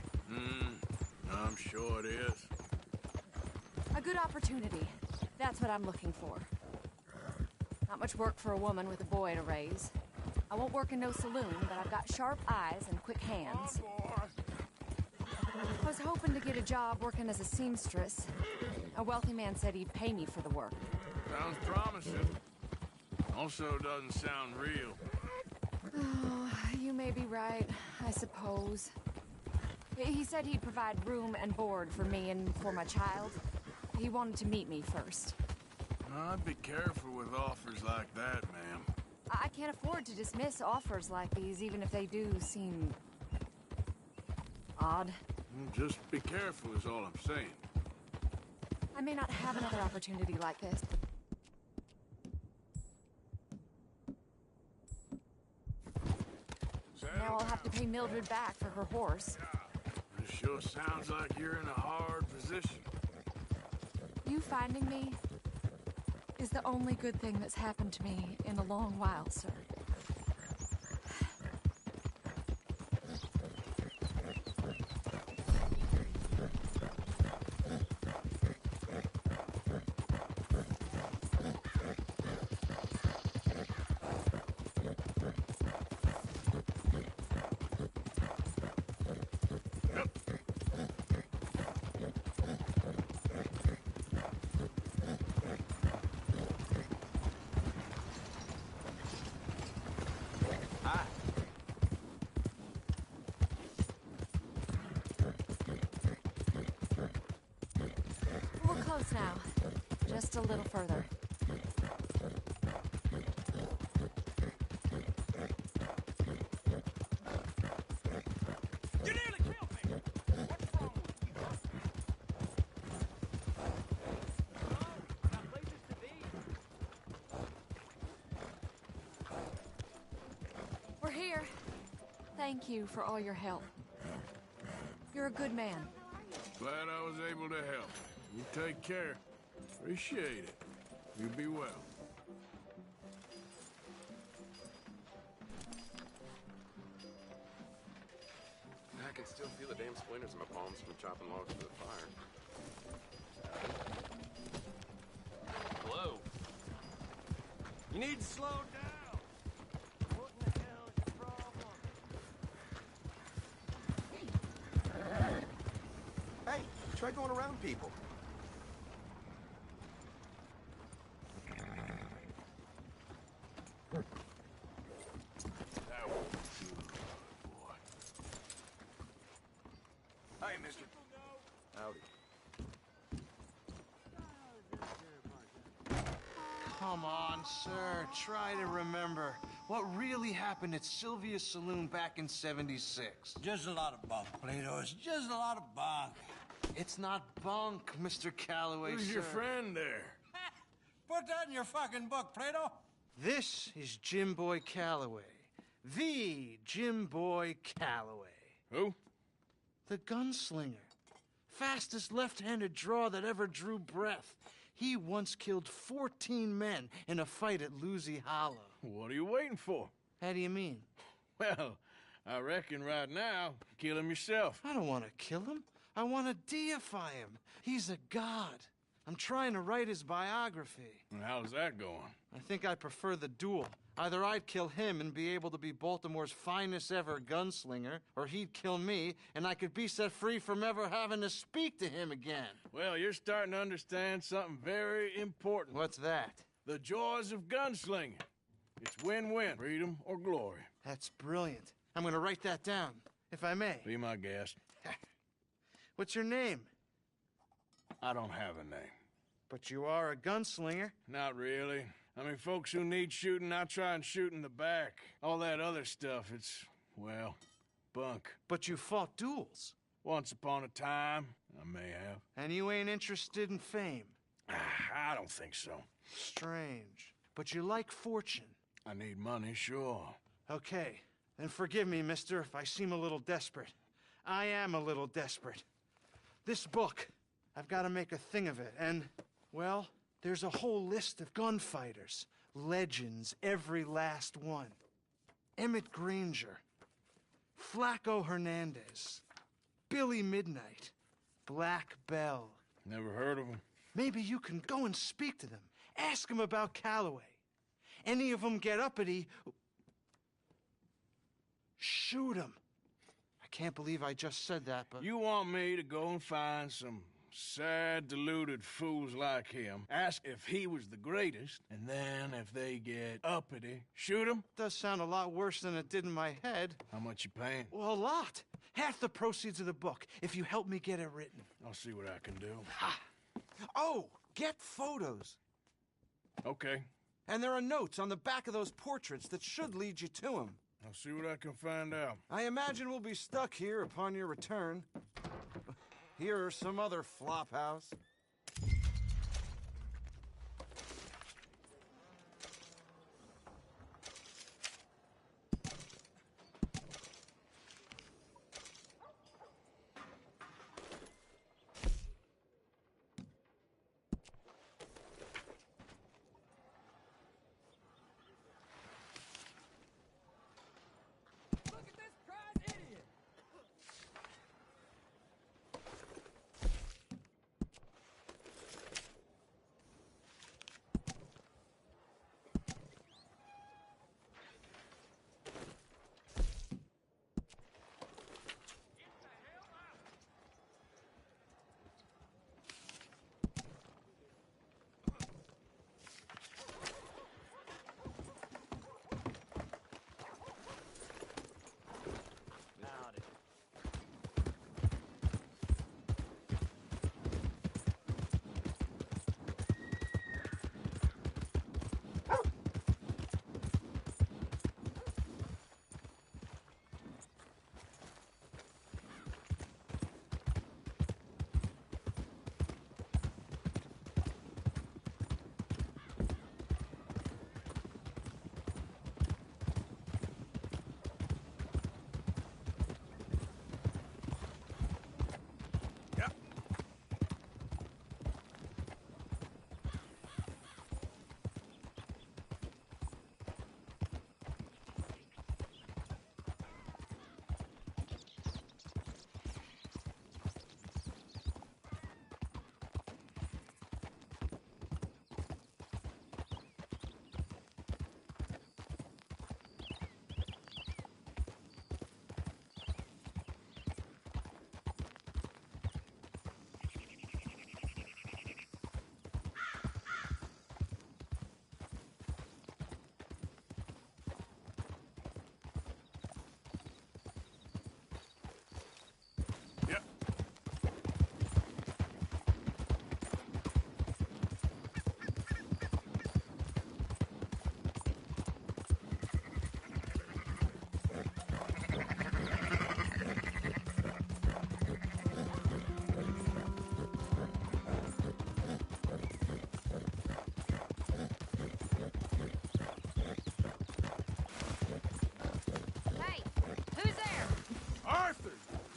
I'm sure it is. A good opportunity. That's what I'm looking for. Not much work for a woman with a boy to raise. I won't work in no saloon, but I've got sharp eyes and quick hands. I was hoping to get a job working as a seamstress. A wealthy man said he'd pay me for the work. Sounds promising. Also doesn't sound real. Oh, you may be right, I suppose. He said he'd provide room and board for me and for my child. He wanted to meet me first. I'd be careful with offers like that, ma'am. I can't afford to dismiss offers like these, even if they do seem... odd. Just be careful is all I'm saying. I may not have another opportunity like this. Now I'll have to pay Mildred back for her horse. It sure sounds like you're in a hard position. You finding me is the only good thing that's happened to me in a long while, sir. We're close now. Just a little further. You nearly killed me! What's wrong with you? Got places to be. We're here. Thank you for all your help. You're a good man. Glad I was able to help. You take care. Appreciate it. You be well. I can still feel the damn splinters in my palms from chopping logs for the fire. Hello? You need to slow down. What in the hell is your problem? Hey, try going around people. That won't do, boy. Hey, mister. Howdy. Come on, sir. Try to remember what really happened at Sylvia's Saloon back in '76. Just a lot of bunk, Plato. It's just a lot of bunk. It's not bunk, Mr. Calloway, Who's sir. your friend there? Put that in your fucking book, Plato. This is Jim Boy Calloway. The Jim Boy Calloway. Who? The gunslinger. fastest left-handed draw that ever drew breath. He once killed 14 men in a fight at Lucy Hollow. What are you waiting for? How do you mean? Well, I reckon right now, kill him yourself. I don't want to kill him. I want to deify him. He's a god. I'm trying to write his biography. And how's that going? I think I prefer the duel. Either I'd kill him and be able to be Baltimore's finest ever gunslinger, or he'd kill me and I could be set free from ever having to speak to him again. Well, you're starting to understand something very important. What's that? The joys of gunslinging. It's win-win, freedom or glory. That's brilliant. I'm going to write that down, if I may. Be my guest. What's your name? I don't have a name. But you are a gunslinger. Not really. I mean, folks who need shooting, I try and shoot in the back. All that other stuff, it's, well, bunk. But you fought duels. Once upon a time, I may have. And you ain't interested in fame. I don't think so. Strange. But you like fortune. I need money, sure. Okay. Then forgive me, mister, if I seem a little desperate. I am a little desperate. This book, I've got to make a thing of it, and, well, there's a whole list of gunfighters. Legends, every last one. Emmett Granger. Flaco Hernandez. Billy Midnight. Black Bell. Never heard of them. Maybe you can go and speak to them. Ask them about Calloway. Any of them get uppity, shoot them. I can't believe I just said that, but... You want me to go and find some sad, deluded fools like him, ask if he was the greatest, and then if they get uppity, shoot him? Does sound a lot worse than it did in my head. How much you paying? Well, a lot. Half the proceeds of the book, if you help me get it written. I'll see what I can do. Ha! Oh, get photos. Okay. And there are notes on the back of those portraits that should lead you to him. I'll see what I can find out. I imagine we'll be stuck here upon your return. Here or some other flop house.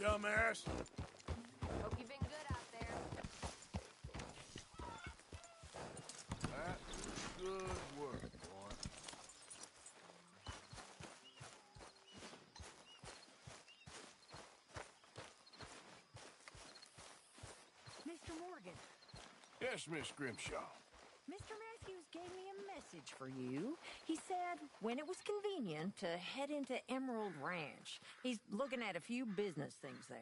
Dumbass! Hope you've been good out Yes, Miss Grimshaw. Mr. Matthews gave me a message for you. He said when it was convenient to head into Emerald Ranch. He's looking at a few business things there.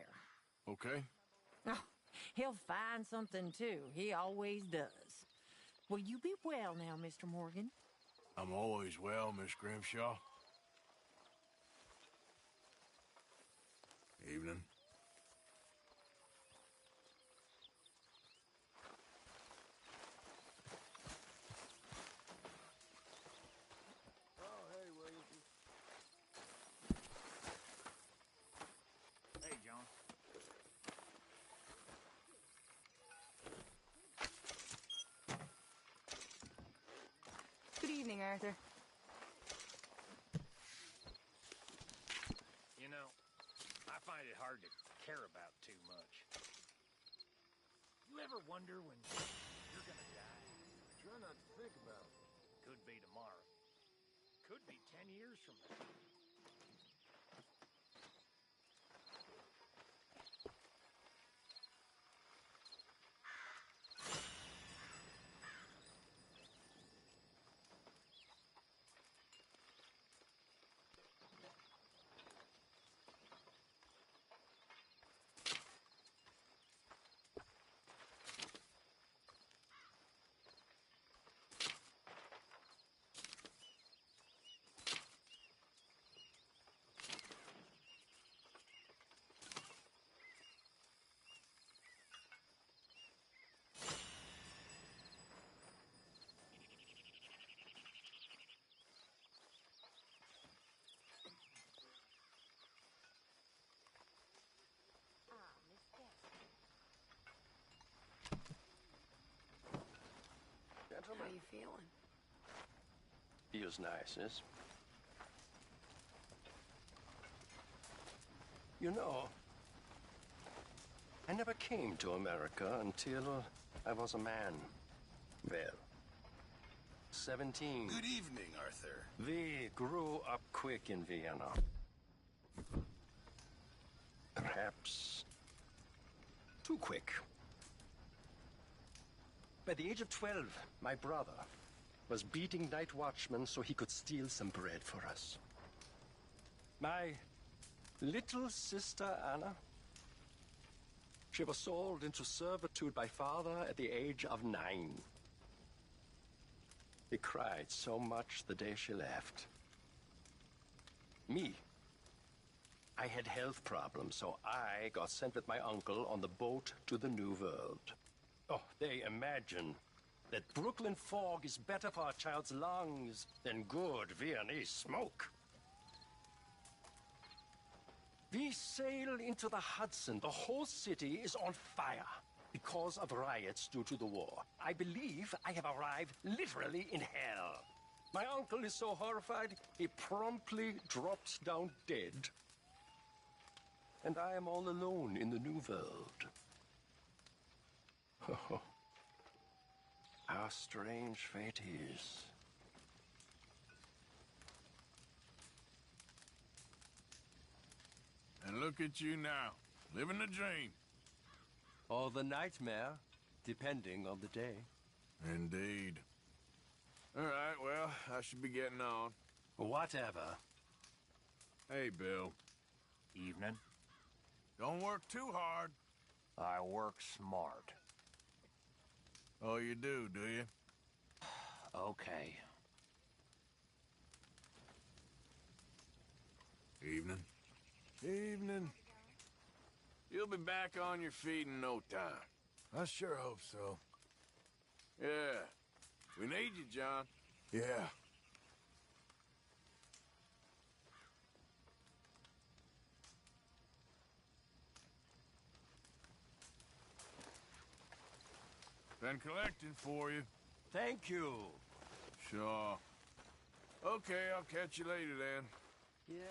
Okay. Oh, he'll find something, too. He always does. Will you be well now, Mr. Morgan? I'm always well, Miss Grimshaw. Evening. Hey, John. Good evening, Arthur. You know, I find it hard to care about too much. You ever wonder when you're gonna die? Try not to think about it. Could be tomorrow. Could be 10 years from now. How you feeling? Feels nice, yes? You know, I never came to America until I was a man. Well, 17. Good evening, Arthur. We grew up quick in Vienna. Perhaps too quick. By the age of 12, my brother was beating night watchmen so he could steal some bread for us. My little sister, Anna, she was sold into servitude by father at the age of 9. He cried so much the day she left. Me, I had health problems, so I got sent with my uncle on the boat to the New World. Oh, they imagine that Brooklyn fog is better for a child's lungs than good Viennese smoke. We sail into the Hudson. The whole city is on fire because of riots due to the war. I believe I have arrived literally in hell. My uncle is so horrified, he promptly drops down dead. And I am all alone in the New World. Oh, how strange fate is. And look at you now, living the dream. Or the nightmare, depending on the day. Indeed. All right, well, I should be getting on. Whatever. Hey, Bill. Evening. Don't work too hard. I work smart. Oh, you do you? Okay. Evening. Evening. You'll be back on your feet in no time. I sure hope so. Yeah. We need you, John. Yeah. Been collecting for you. Thank you. Sure. Okay, I'll catch you later then. Yeah.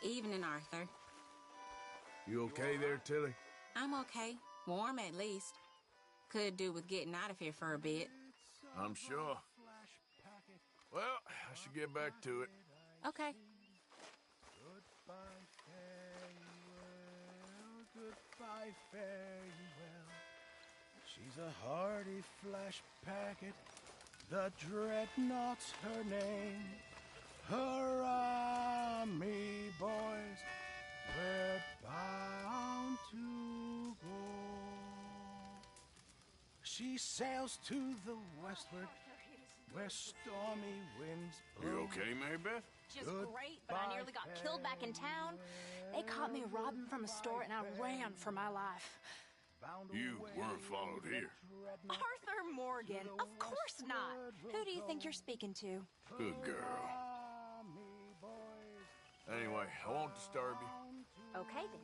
Evening, Arthur. You okay there, Tilly? I'm okay. Warm, at least. Could do with getting out of here for a bit. I'm sure. Well, I should get back to it. Okay. Goodbye, farewell, goodbye, farewell. She's a hardy flash packet, the Dreadnought's her name. Hurrah, me boys, we're bound to go. She sails to the westward, where stormy winds blow. You okay, Marybeth? Just great, but I nearly got killed back in town. They caught me robbing from a store and I ran for my life. You weren't followed here. Arthur Morgan, of course not. Who do you think you're speaking to? Good girl. Anyway, I won't disturb you. Okay, then.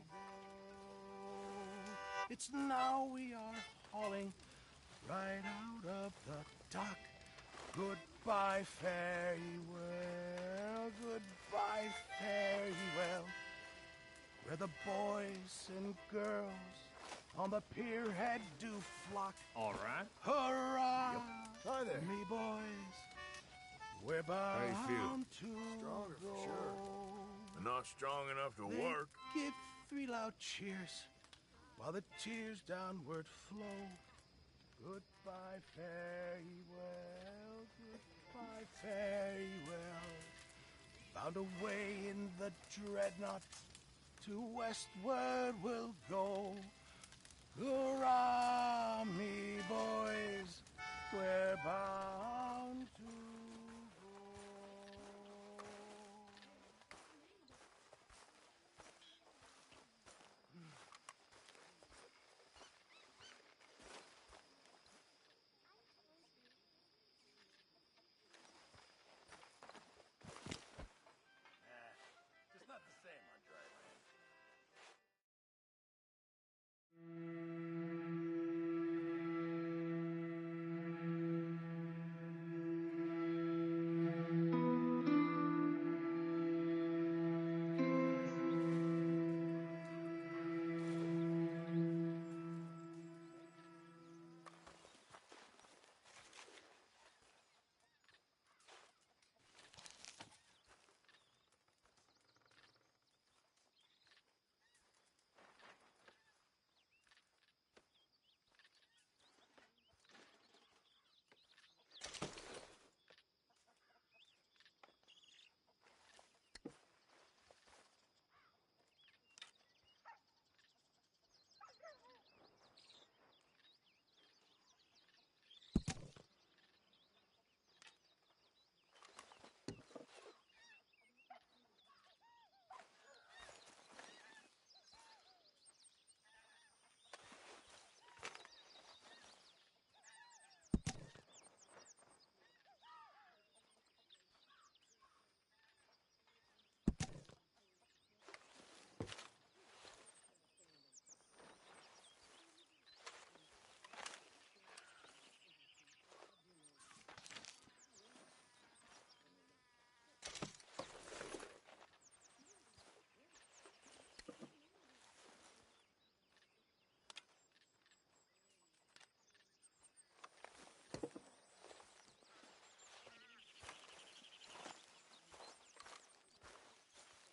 It's now we are hauling right out of the dock. Goodbye, fare ye well, goodbye, fare ye well. Where the boys and girls on the pier head do flock. All right. Hurrah! Yep. Hi there. Me boys, we're How you feeling? bound to Stronger go. for sure. I'm not strong enough to They work. give 3 loud cheers while the tears downward flow. Goodbye, fare ye well, goodbye, fare ye well. Found a way in the Dreadnought, to westward we'll go. Hurrah, me boys, we're bound to Just not the same on dry land.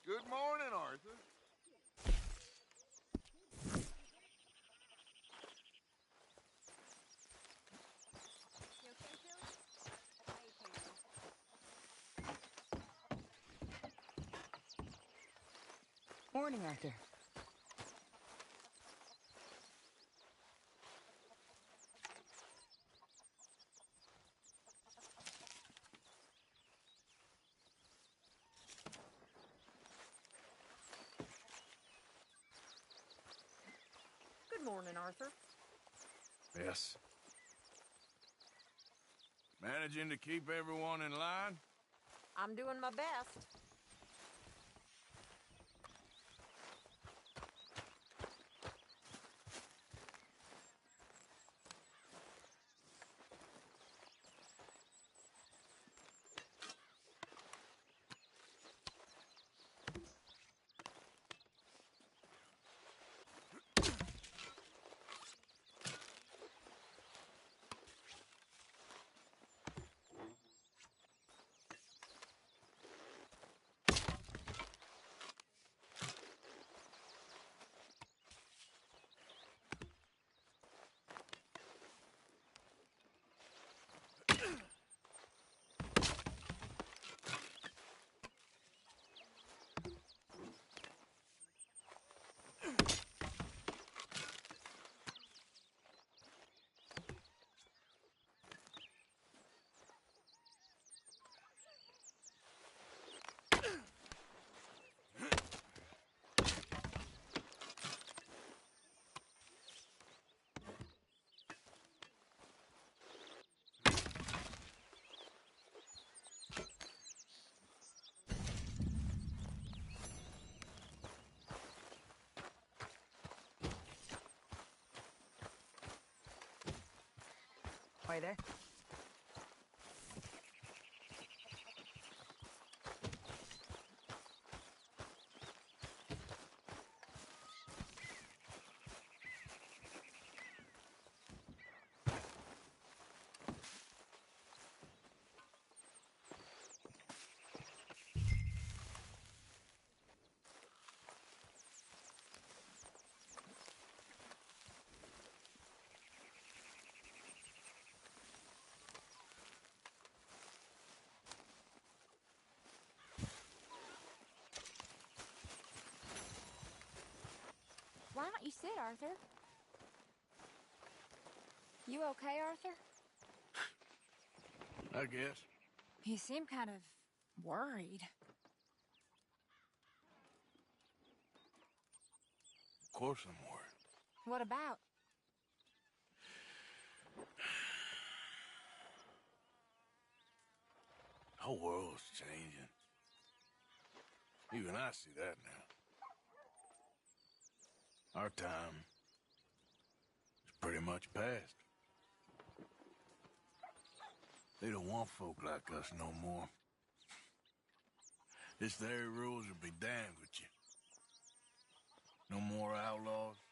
Good morning, Arthur. Morning, Arthur. Good morning, Arthur. Yes. Managing to keep everyone in line? I'm doing my best. Halfway there. Why don't you sit, Arthur? You okay, Arthur? I guess. You seem kind of worried. Of course I'm worried. What about? The whole world's changing. Even I see that now. Our time is pretty much past. They don't want folk like us no more. This there rules will be damned with you. No more outlaws.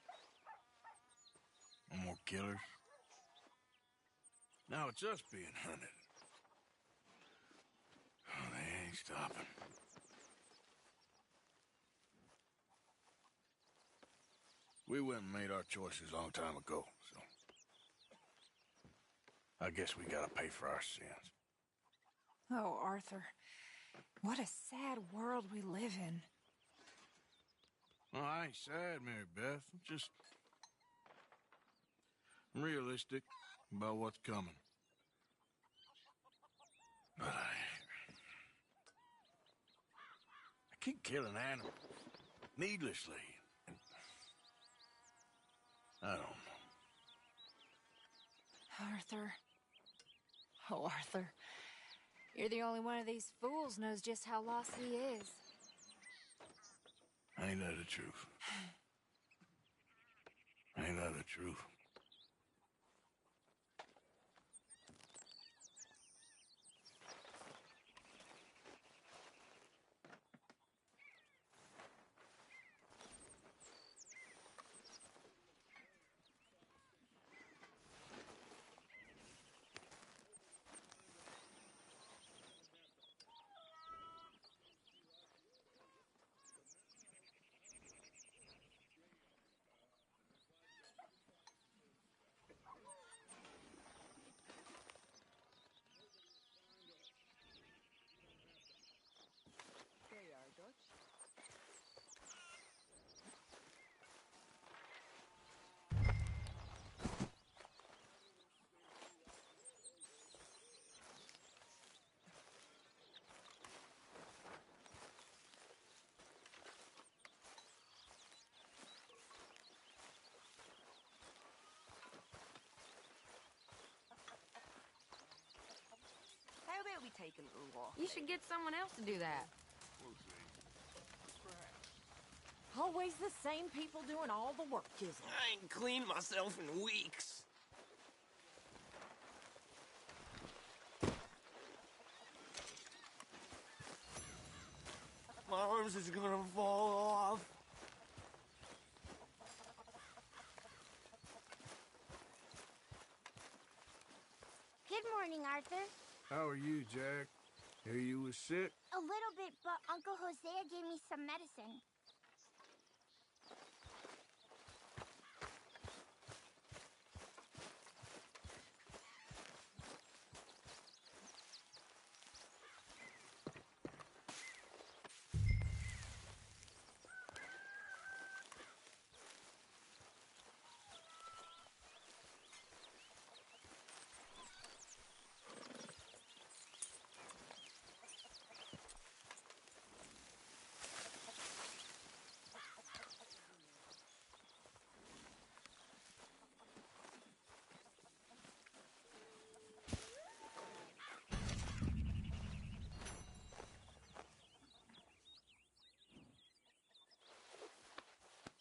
No more killers. Now it's us being hunted. Oh, they ain't stopping. We went and made our choices a long time ago, so... I guess we gotta pay for our sins. Oh, Arthur. What a sad world we live in. Well, I ain't sad, Mary Beth. I'm realistic about what's coming. But I keep killing animals needlessly. I don't know. Arthur. Oh, Arthur. You're the only one of these fools knows just how lost he is. Ain't that the truth? Ain't that the truth? How about we take a little walk? You should get someone else to do that. We'll see. Always the same people doing all the work, Chisel. I ain't cleaned myself in weeks. My arms is gonna fall off. Good morning, Arthur. How are you, Jack? Hear you was sick? A little bit, but Uncle Hosea gave me some medicine.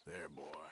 There, boy.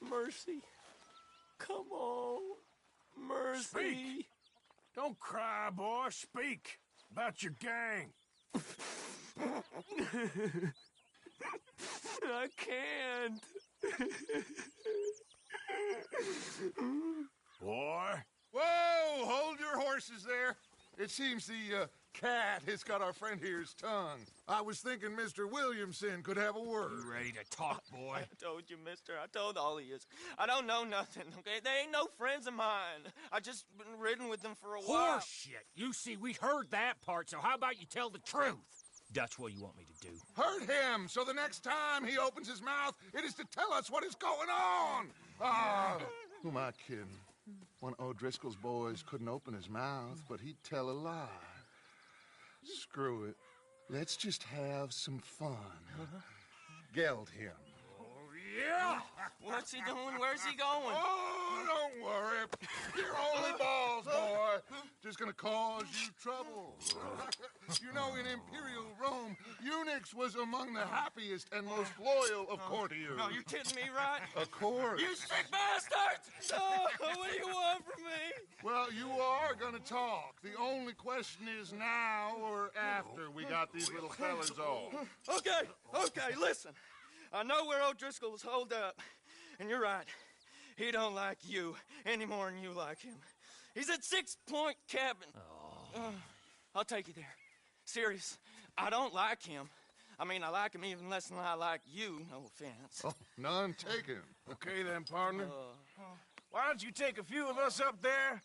Mercy. Come on. Mercy. Speak. Don't cry, boy. Speak about your gang. I can't. Boy. Whoa! Hold your horses there. It seems the cat has got our friend here's tongue. I was thinking Mr. Williamson could have a word. You ready to talk, boy? I told you, mister. I told all of you. I don't know nothing, okay? They ain't no friends of mine. I just been riding with them for a while. Horseshit. You see, we heard that part, so how about you tell the truth? That's what you want me to do. Hurt him, so the next time he opens his mouth, it is to tell us what is going on. Ah, who am I kidding? One of O'Driscoll's boys couldn't open his mouth, but he'd tell a lie. Screw it. Let's just have some fun. Geld him. Yeah! What's he doing? Where's he going? Oh, don't worry. You're only balls, boy. Just gonna cause you trouble. You know, in Imperial Rome, eunuchs was among the happiest and most loyal of courtiers. No, you kidding me, right? Of course. You sick bastards! Oh, what do you want from me? Well, you are gonna talk. The only question is now or after we got these little fellas off. Okay, listen. I know where O'Driscoll's holed up, and you're right. He don't like you any more than you like him. He's at 6 Point Cabin. I'll take you there. Serious, I don't like him. I mean, I like him even less than I like you, no offense. Oh, none taken. Okay then, partner. Why don't you take a few of us up there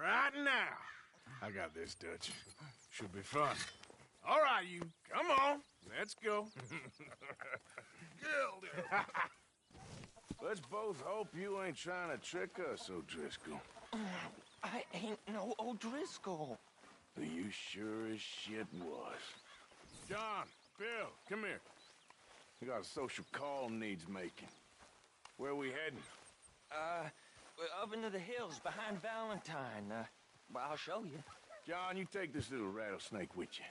right now? I got this, Dutch. Should be fun. All right, you. Come on. Let's go. Let's both hope you ain't trying to trick us, O'Driscoll. I ain't no O'Driscoll. You sure as shit was. John, Bill, come here. We got a social call needs making. Where we heading? Up into the hills behind Valentine. Well, I'll show you. John, you take this little rattlesnake with you.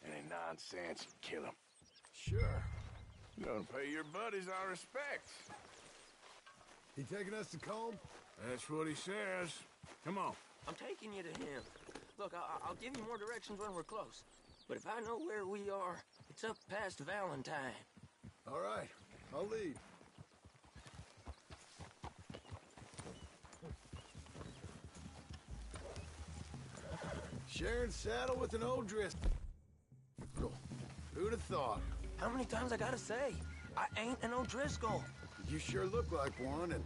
Any nonsense, you kill him. Sure. You're gonna pay your buddies our respects. He taking us to Combe? That's what he says. Come on. I'm taking you to him. Look, I'll give you more directions when we're close. But if I know where we are, it's up past Valentine. All right, I'll lead. Sharing saddle with an O'Driscoll. Who'd have thought? How many times I gotta say? I ain't an O'Driscoll. You sure look like one, and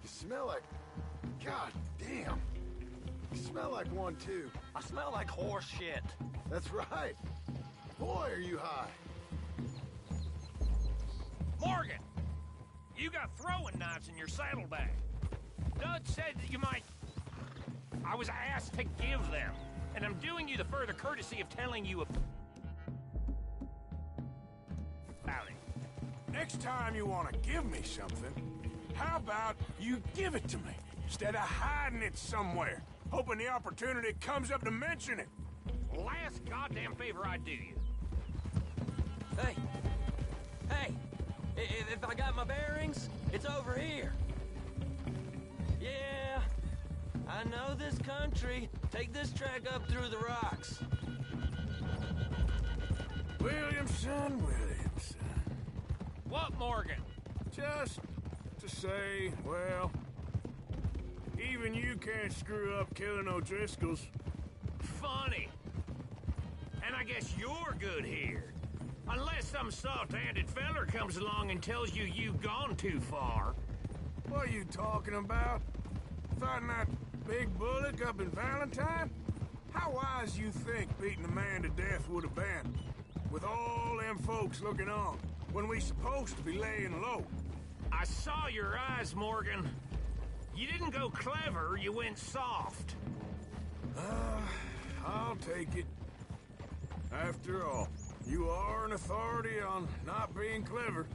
you smell like... God damn. You smell like one, too. I smell like horse shit. That's right. Boy, are you high. Morgan! You got throwing knives in your saddlebag. Dud said that you might... I was asked to give them, and I'm doing you the further courtesy of telling you about it. Next time you want to give me something, how about you give it to me, instead of hiding it somewhere, hoping the opportunity comes up to mention it? Last goddamn favor I do you. Hey, if I got my bearings, it's over here. Yeah, I know this country. Take this track up through the rocks. Williamson. What, Morgan? Just to say, well, even you can't screw up killing O'Driscolls. Funny. And I guess you're good here. Unless some soft-handed feller comes along and tells you you've gone too far. What are you talking about? Fighting that big bullock up in Valentine? How wise you think beating a man to death would have been? With all them folks looking on, when we supposed to be laying low. I saw your eyes, Morgan. You didn't go clever, you went soft. I'll take it. After all, you are an authority on not being clever.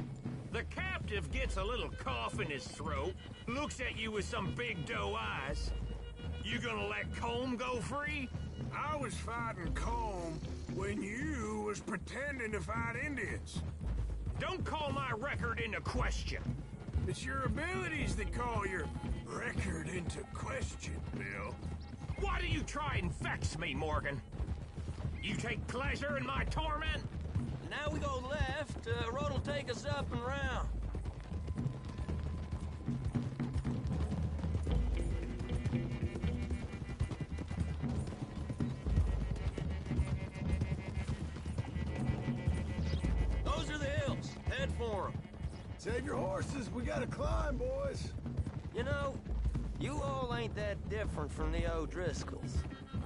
The captive gets a little cough in his throat, looks at you with some big doe eyes. You gonna let Combe go free? I was fighting Combe when you was pretending to fight Indians. Don't call my record into question. It's your abilities that call your record into question, Bill. Why do you try and vex me, Morgan? You take pleasure in my torment? Now we go left, road will take us up and round. Those are the hills. Head for them. Save your horses. We gotta climb, boys. You know, you all ain't that different from the O'Driscolls.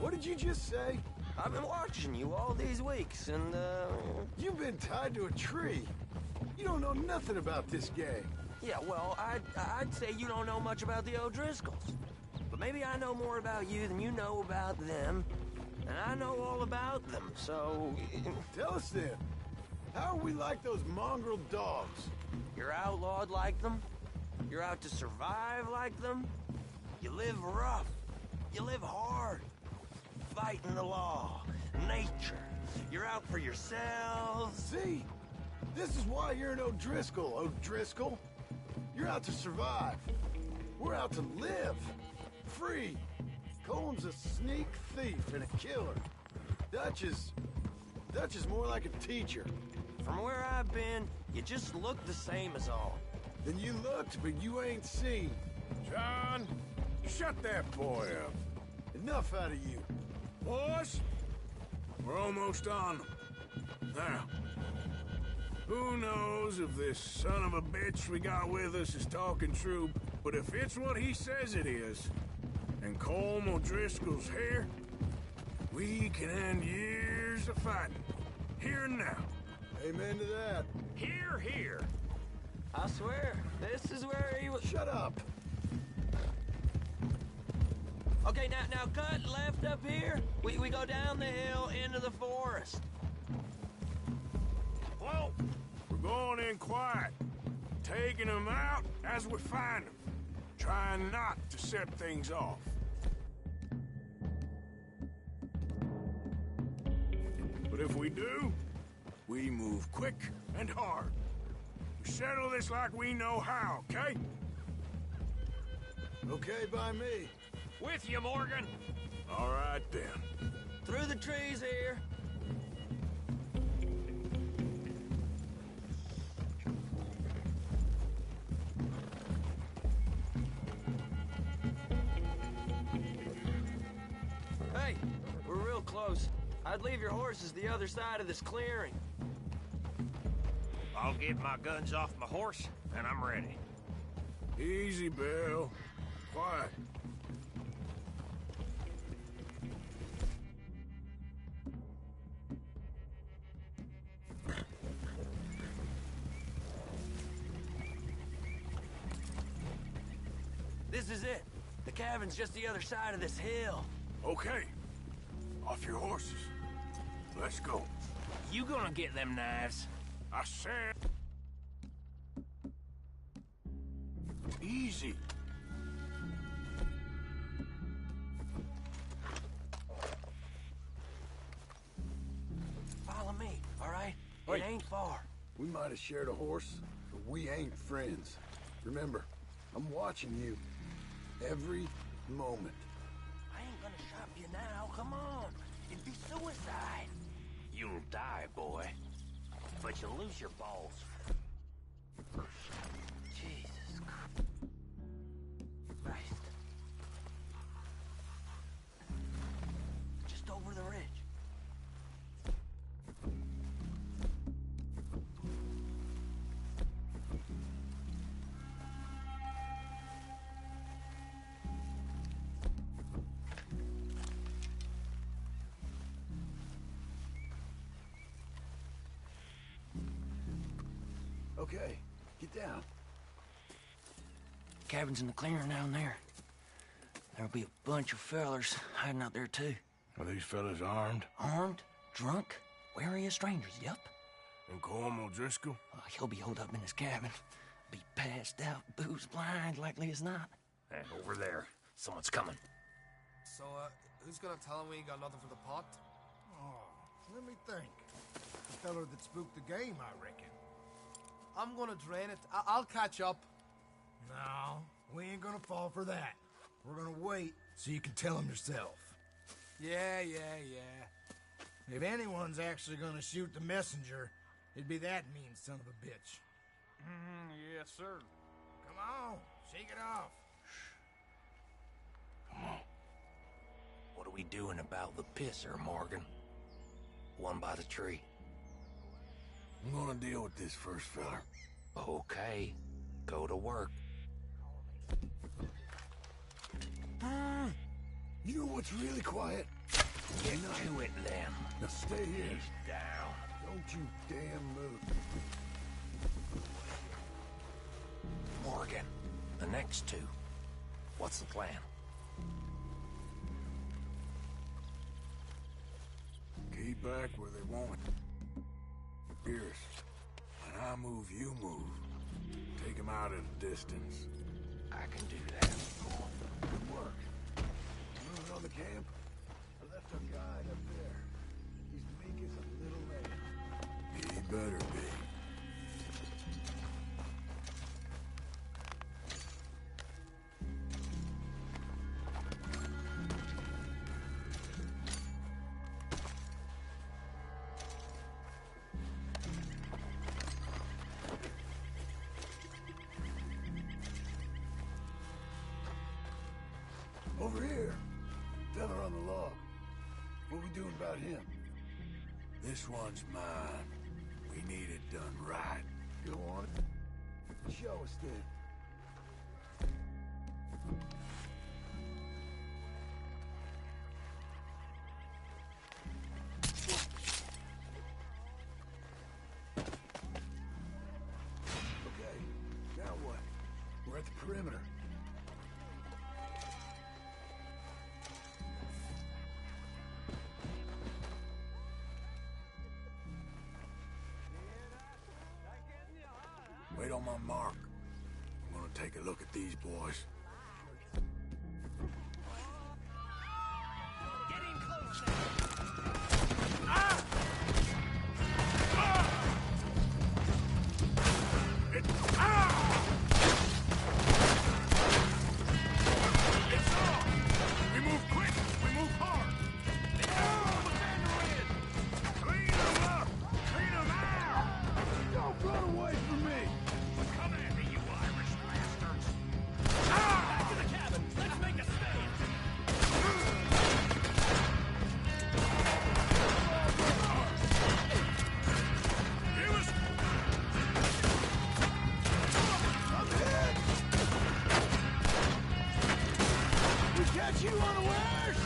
What did you just say? I've been watching you all these weeks, and, You've been tied to a tree. You don't know nothing about this gang. Yeah, well, I'd say you don't know much about the O'Driscolls. But maybe I know more about you than you know about them. And I know all about them, so... Tell us then. How are we like those mongrel dogs? You're outlawed like them. You're out to survive like them. You live rough. You live hard. Fighting the law, nature. You're out for yourselves. See? This is why you're an O'Driscoll, O'Driscoll. You're out to survive. We're out to live. Free. Cole's a sneak thief and a killer. Dutch is more like a teacher. From where I've been, you just look the same as all. Then you looked, but you ain't seen. John, shut that boy up. Enough out of you. Boys, we're almost on them. Now, who knows if this son of a bitch we got with us is talking true, but if it's what he says it is, and Colm O'Driscoll's here, we can end years of fighting, here and now. Amen to that. Here, here. I swear, this is where he was... Shut up. Okay, now cut left up here. We go down the hill into the forest. Whoa! We're going in quiet, taking them out as we find them, trying not to set things off. But if we do, we move quick and hard. We settle this like we know how, okay? Okay by me. With you, Morgan. All right, then. Through the trees here. Hey, we're real close. I'd leave your horses the other side of this clearing. I'll get my guns off my horse, and I'm ready. Easy, Bill. Quiet. This is it. The cabin's just the other side of this hill. Okay. Off your horses. Let's go. You gonna get them knives? I said... Easy. Follow me, all right? It ain't far. We might have shared a horse, but we ain't friends. Remember, I'm watching you. Every moment. I ain't gonna shop you now. Come on. It'd be suicide. You'll die, boy. But you'll lose your balls. Jesus Christ. Just over the ridge. Okay, get down. Cabin's in the clearing down there. There'll be a bunch of fellers hiding out there, too. Are these fellas armed? Armed? Drunk? Wary of strangers, yup. And Colm O'Driscoll? He'll be holed up in his cabin. Be passed out, booze blind, likely as not. And over there, someone's coming. So, who's gonna tell him we ain't got nothing for the pot? Oh, let me think. The feller that spooked the game, I reckon. I'm gonna drain it. I'll catch up. No, we ain't gonna fall for that. We're gonna wait so you can tell him yourself. Yeah. If anyone's actually gonna shoot the messenger, it'd be that mean son of a bitch. Yes, sir. Come on, shake it off. Come on. What are we doing about the pisser, Morgan? One by the tree. I'm gonna deal with this first, fella. Okay. Go to work. You know what's really quiet? Get to it, then. Now stay here. He's down. Don't you damn move. Morgan, the next two. What's the plan? Keep back where they want it. Pierce, when I move, you move. Take them out at a distance. I can do that. Good work. Moving on the camp? I left our guide up there. He's meek as a little lamb. He better be. Over here. Fella on the log. What we doing about him? This one's mine. We need it done right. Go on. Show us then. Okay, now what? We're at the perimeter. Wait on my mark. I'm gonna take a look at these boys. Getting close. It's on! We move quick! We move hard! Clean them up! Clean them out! Don't run away from me! Come at me, you Irish bastards! Back to the cabin! Let's make a stand! Give us... I'm hit! We catch you unawares!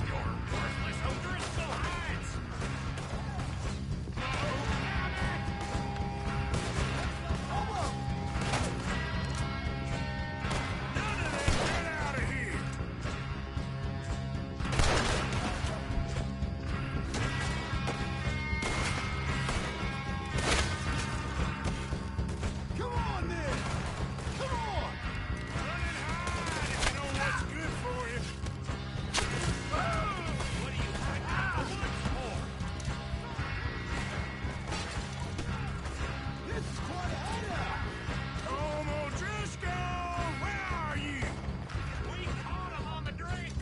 Your worthless O'Driscoll hides! None of them get out of here! Come on, then! Come on! Run and hide if you know what's good for you! What do you hide out the woods for? This is quite a hideout! Tom O'Driscoll, where are you? We caught him on the drink!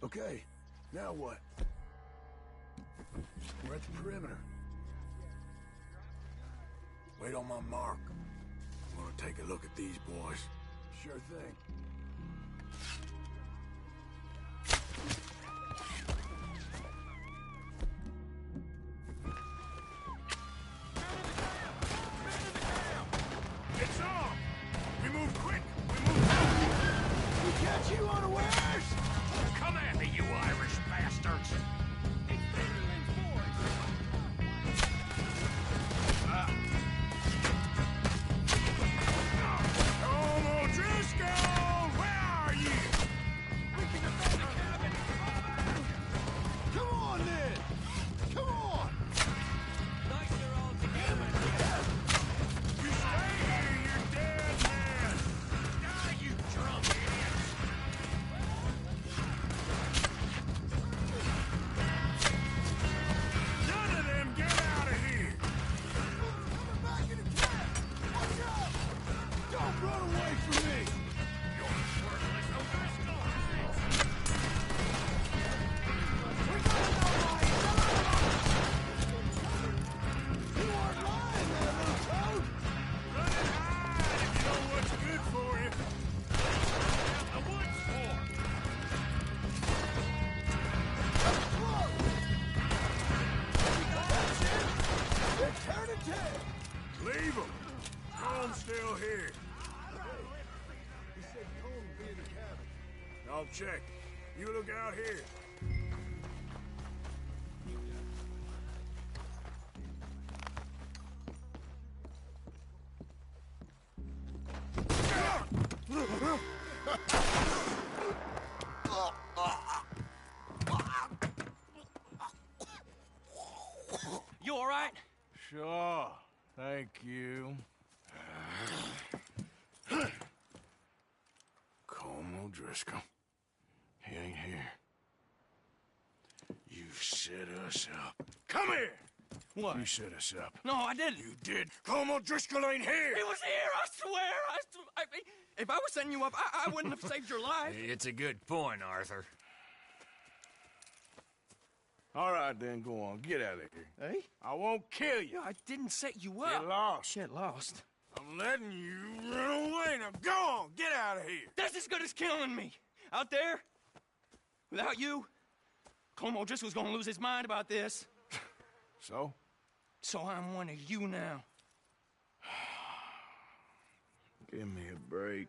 Okay, now what? We're at the perimeter. Wait on my mark. I'm gonna take a look at these boys. Sure thing. It's on! We move quick! We move fast! We catch you unawares! Come at me, you Irish bastards! It's Vanderlyn's boys! Evil! Cole's still here. He said Cole would be in the cabin. I'll check. You look out here. You all right? Sure. Thank you. Colm O'Driscoll. He ain't here. You set us up. Come here! What? You set us up. No, I didn't. You did. Colm O'Driscoll ain't here! He was here, I swear! If I was setting you up, I wouldn't have saved your life. It's a good point, Arthur. All right, then, go on. Get out of here. Hey? I won't kill you. I didn't set you up. Get lost. Get lost. I'm letting you run away. Now go on. Get out of here. That's as good as killing me. Out there, without you, Colm O'Driscoll's gonna lose his mind about this. So? So I'm one of you now. Give me a break.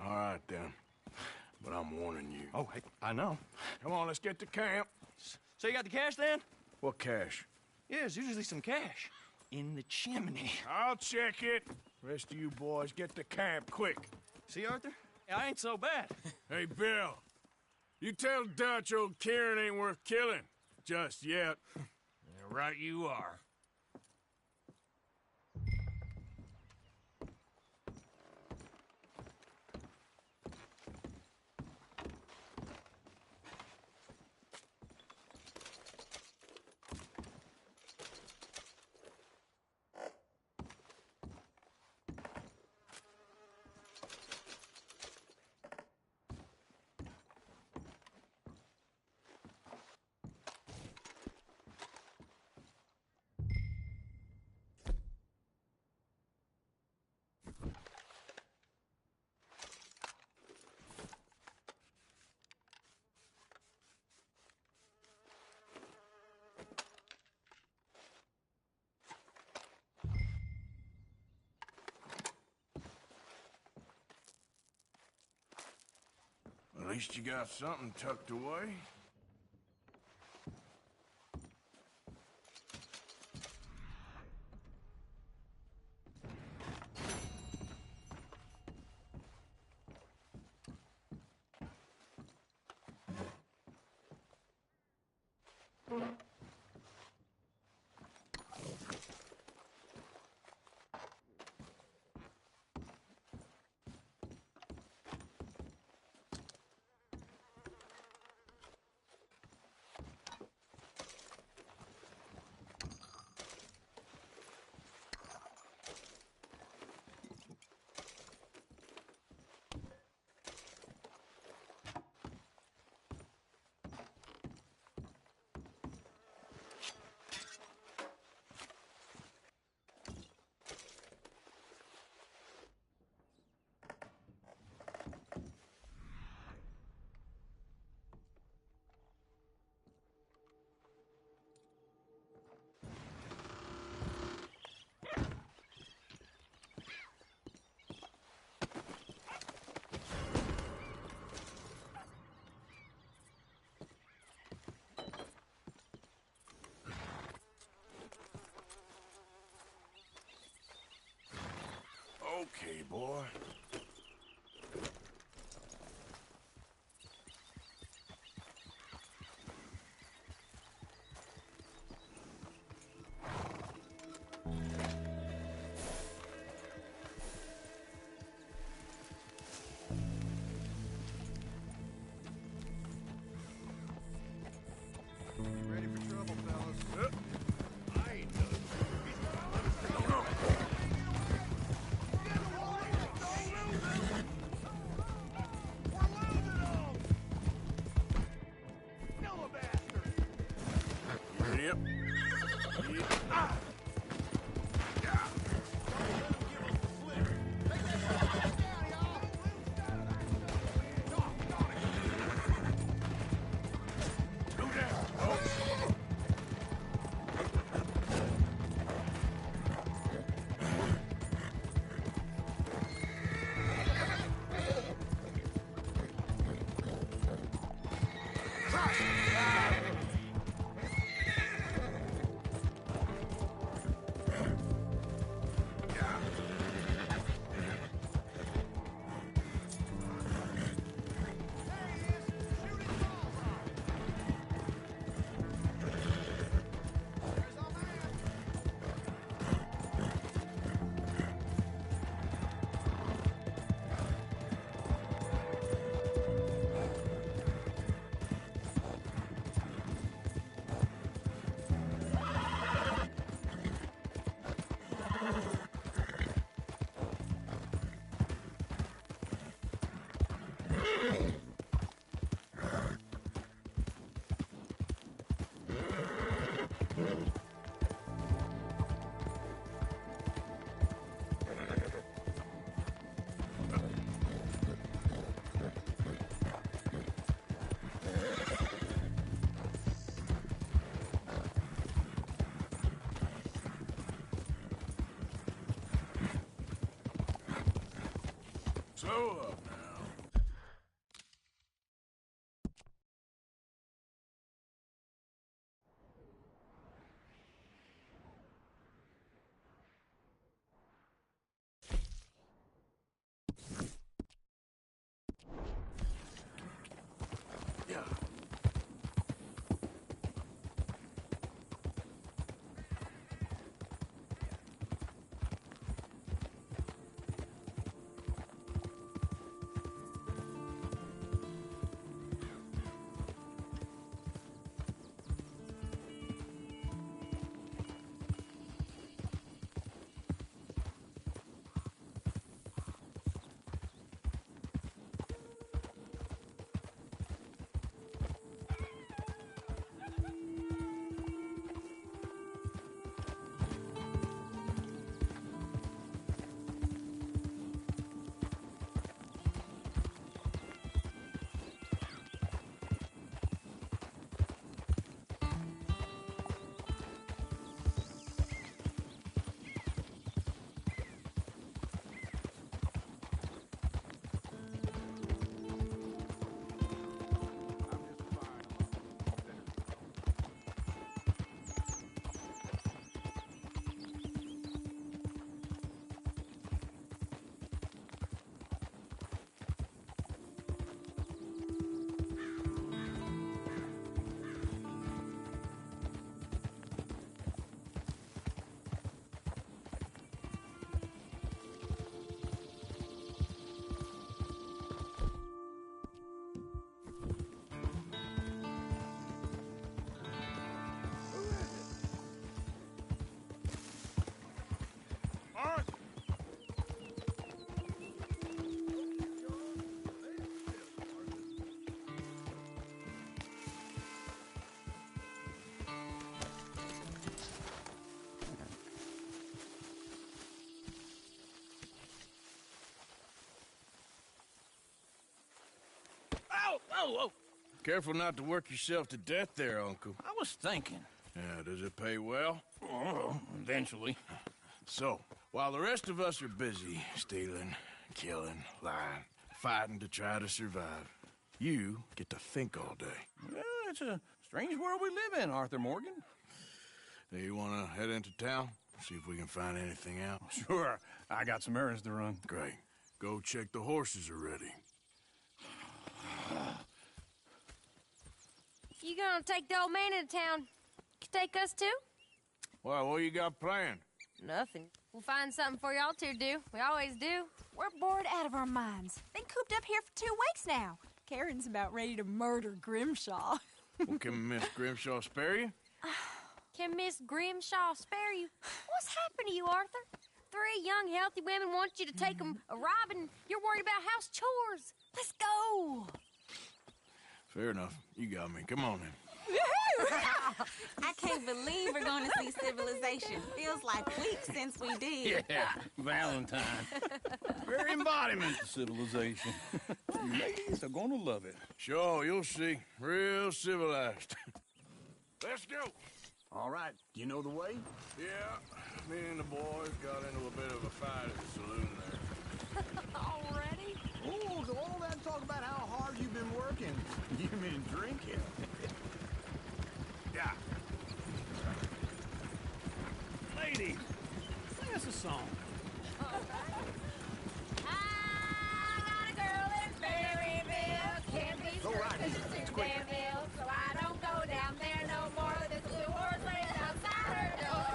All right, then. But I'm warning you. Oh, hey, I know. Come on, let's get to camp. So you got the cash, then? What cash? Yeah, there's usually some cash. In the chimney. I'll check it. Rest of you boys, get to camp, quick. See, Arthur? I ain't so bad. Hey, Bill. You tell Dutch old Kieran ain't worth killing. Just yet. Right you are. At least you got something tucked away. Okay, boy. Ready for trouble, fellas. I ain't done. Yep. Ah! Slow up now. Whoa! Careful not to work yourself to death there, Uncle. I was thinking. Yeah, does it pay well? Oh, eventually. So, while the rest of us are busy stealing, killing, lying, fighting to try to survive, you get to think all day. Well, it's a strange world we live in, Arthur Morgan. Hey, you want to head into town? See if we can find anything out? Sure. I got some errands to run. Great. Go check the horses are ready. You gonna take the old man into town? You take us too? Well, what you got planned? Nothing. We'll find something for y'all to do. We always do. We're bored out of our minds. Been cooped up here for 2 weeks now. Karen's about ready to murder Grimshaw. Well, can Miss Grimshaw spare you? Can Miss Grimshaw spare you? What's happened to you, Arthur? 3 young, healthy women want you to take them a robbing. You're worried about house chores. Let's go. Fair enough. You got me. Come on then. I can't believe we're going to see civilization. Feels like weeks since we did. Yeah, Valentine. Very embodiment of civilization. You ladies are gonna love it. Sure, you'll see. Real civilized. Let's go. All right. You know the way? Yeah. Me and the boys got into a bit of a fight at the saloon there. Already? Oh, so all that talk about how hard you've been working. You mean drinking? Yeah. Lady, sing us a song. I got a girl in Berryville. Can't be sure it's too damn ill, so I don't go down there no more. This blue horse lays outside her door.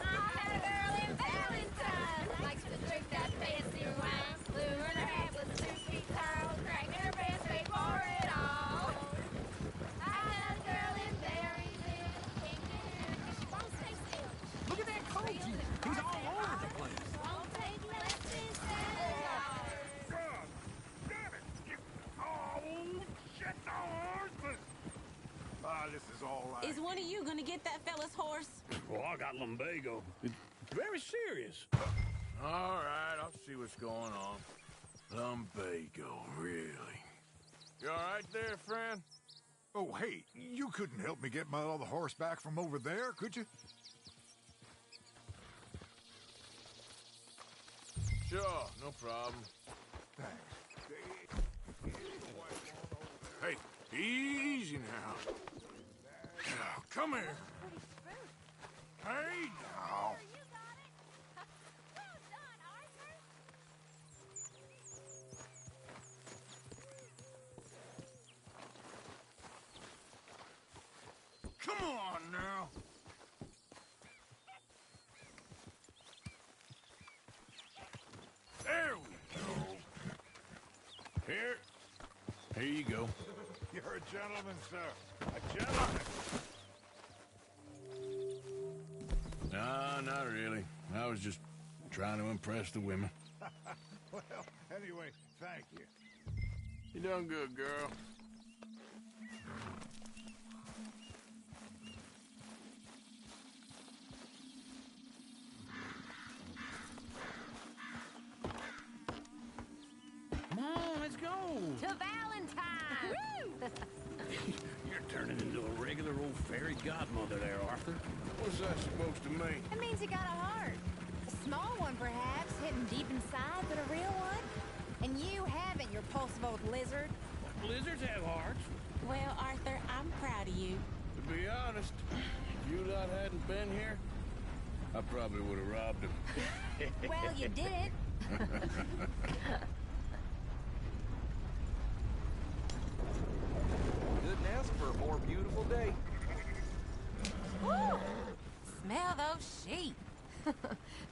I had a girl in Valentine. Likes to drink that fancy wine. Blue in her hat with 2 sweet pearls. Cracking her pants, paid for it all. I had a girl in Berryville. Can't get her 'cause she won't stay still. Look at that coach. He's all over the place. Won't take lessons. This is all right. Is one of you going to get that fella's horse? Well, I got lumbago. It's very serious. All right, I'll see what's going on. Lumbago, really? You all right there, friend? Oh, hey, you couldn't help me get my other horse back from over there, could you? Sure, no problem. Hey, easy now. Come here. Hey, now. Come on now. There we go. Here you go. You're a gentleman, sir. A gentleman. No, not really. I was just trying to impress the women. Well, anyway, thank you. You done good, girl. Come on, let's go. To Valentine! You're turning into a regular old fairy godmother there, Arthur. What's that supposed to mean? It means you got a heart. A small one, perhaps, hidden deep inside, but a real one. And you haven't, you repulsive old lizard. Lizards have hearts. Well, Arthur, I'm proud of you. To be honest, if you lot hadn't been here, I probably would have robbed him. Well, you didn't. Couldn't ask for a more beautiful day. Woo! Smell those sheep.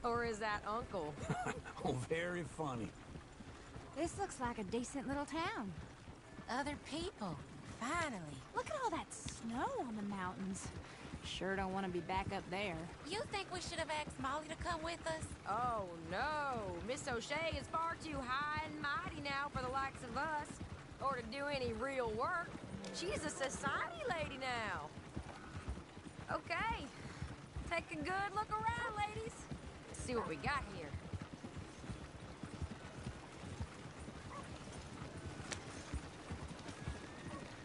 Or is that Uncle? Oh, very funny. This looks like a decent little town. Other people. Finally. Look at all that snow on the mountains. Sure don't want to be back up there. You think we should have asked Molly to come with us? Oh, no. Miss O'Shea is far too high and mighty now for the likes of us. Or to do any real work. She's a society lady now. Okay. Take a good look around, ladies. See what we got here.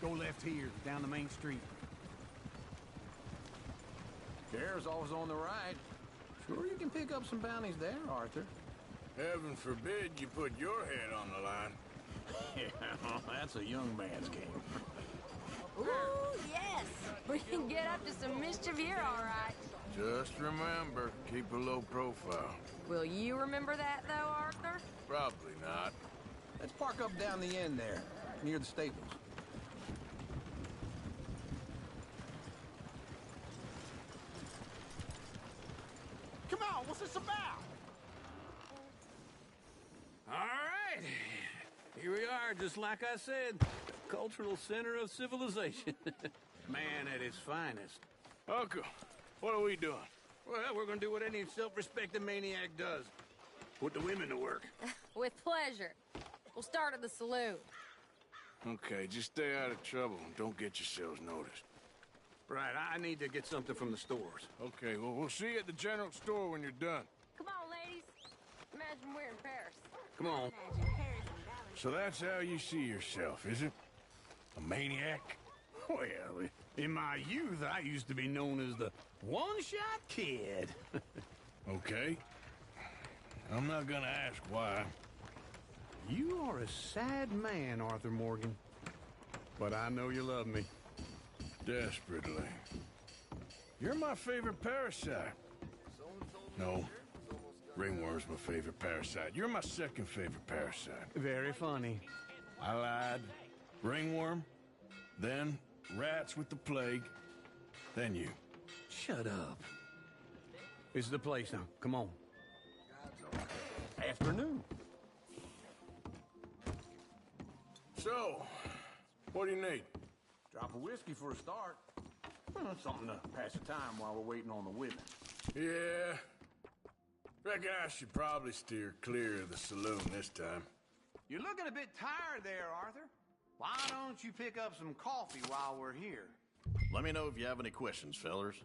Go left here, down the main street. Chair's always on the right. Sure you can pick up some bounties there, Arthur. Heaven forbid you put your head on the line. Yeah, that's a young man's game. Ooh, yes. We can get up to some mischief here, all right. Just remember, keep a low profile. Will you remember that, though, Arthur? Probably not. Let's park up down the end there, near the stables. Come on, what's this about? All right. Here we are, just like I said. The cultural center of civilization. Man at his finest. Uncle, what are we doing? Well, we're gonna do what any self-respecting maniac does. Put the women to work. With pleasure. We'll start at the saloon. Okay, just stay out of trouble and don't get yourselves noticed. Right, I need to get something from the stores. Okay, well, we'll see you at the general store when you're done. Come on, ladies. Imagine we're in Paris. Come on. So that's how you see yourself, is it? A maniac? Well, in my youth, I used to be known as the one-shot kid. Okay. I'm not gonna ask why. You are a sad man, Arthur Morgan. But I know you love me. Desperately. You're my favorite parasite. No. Ringworm's my favorite parasite. You're my second favorite parasite. Very funny. I lied. Ringworm, then rats with the plague, then you. Shut up. This is the place now. Come on. Afternoon. So, what do you need? Drop of whiskey for a start. Well, something to pass the time while we're waiting on the women. Yeah. Reckon I should probably steer clear of the saloon this time. You're looking a bit tired there, Arthur. Why don't you pick up some coffee while we're here? Let me know if you have any questions, fellers.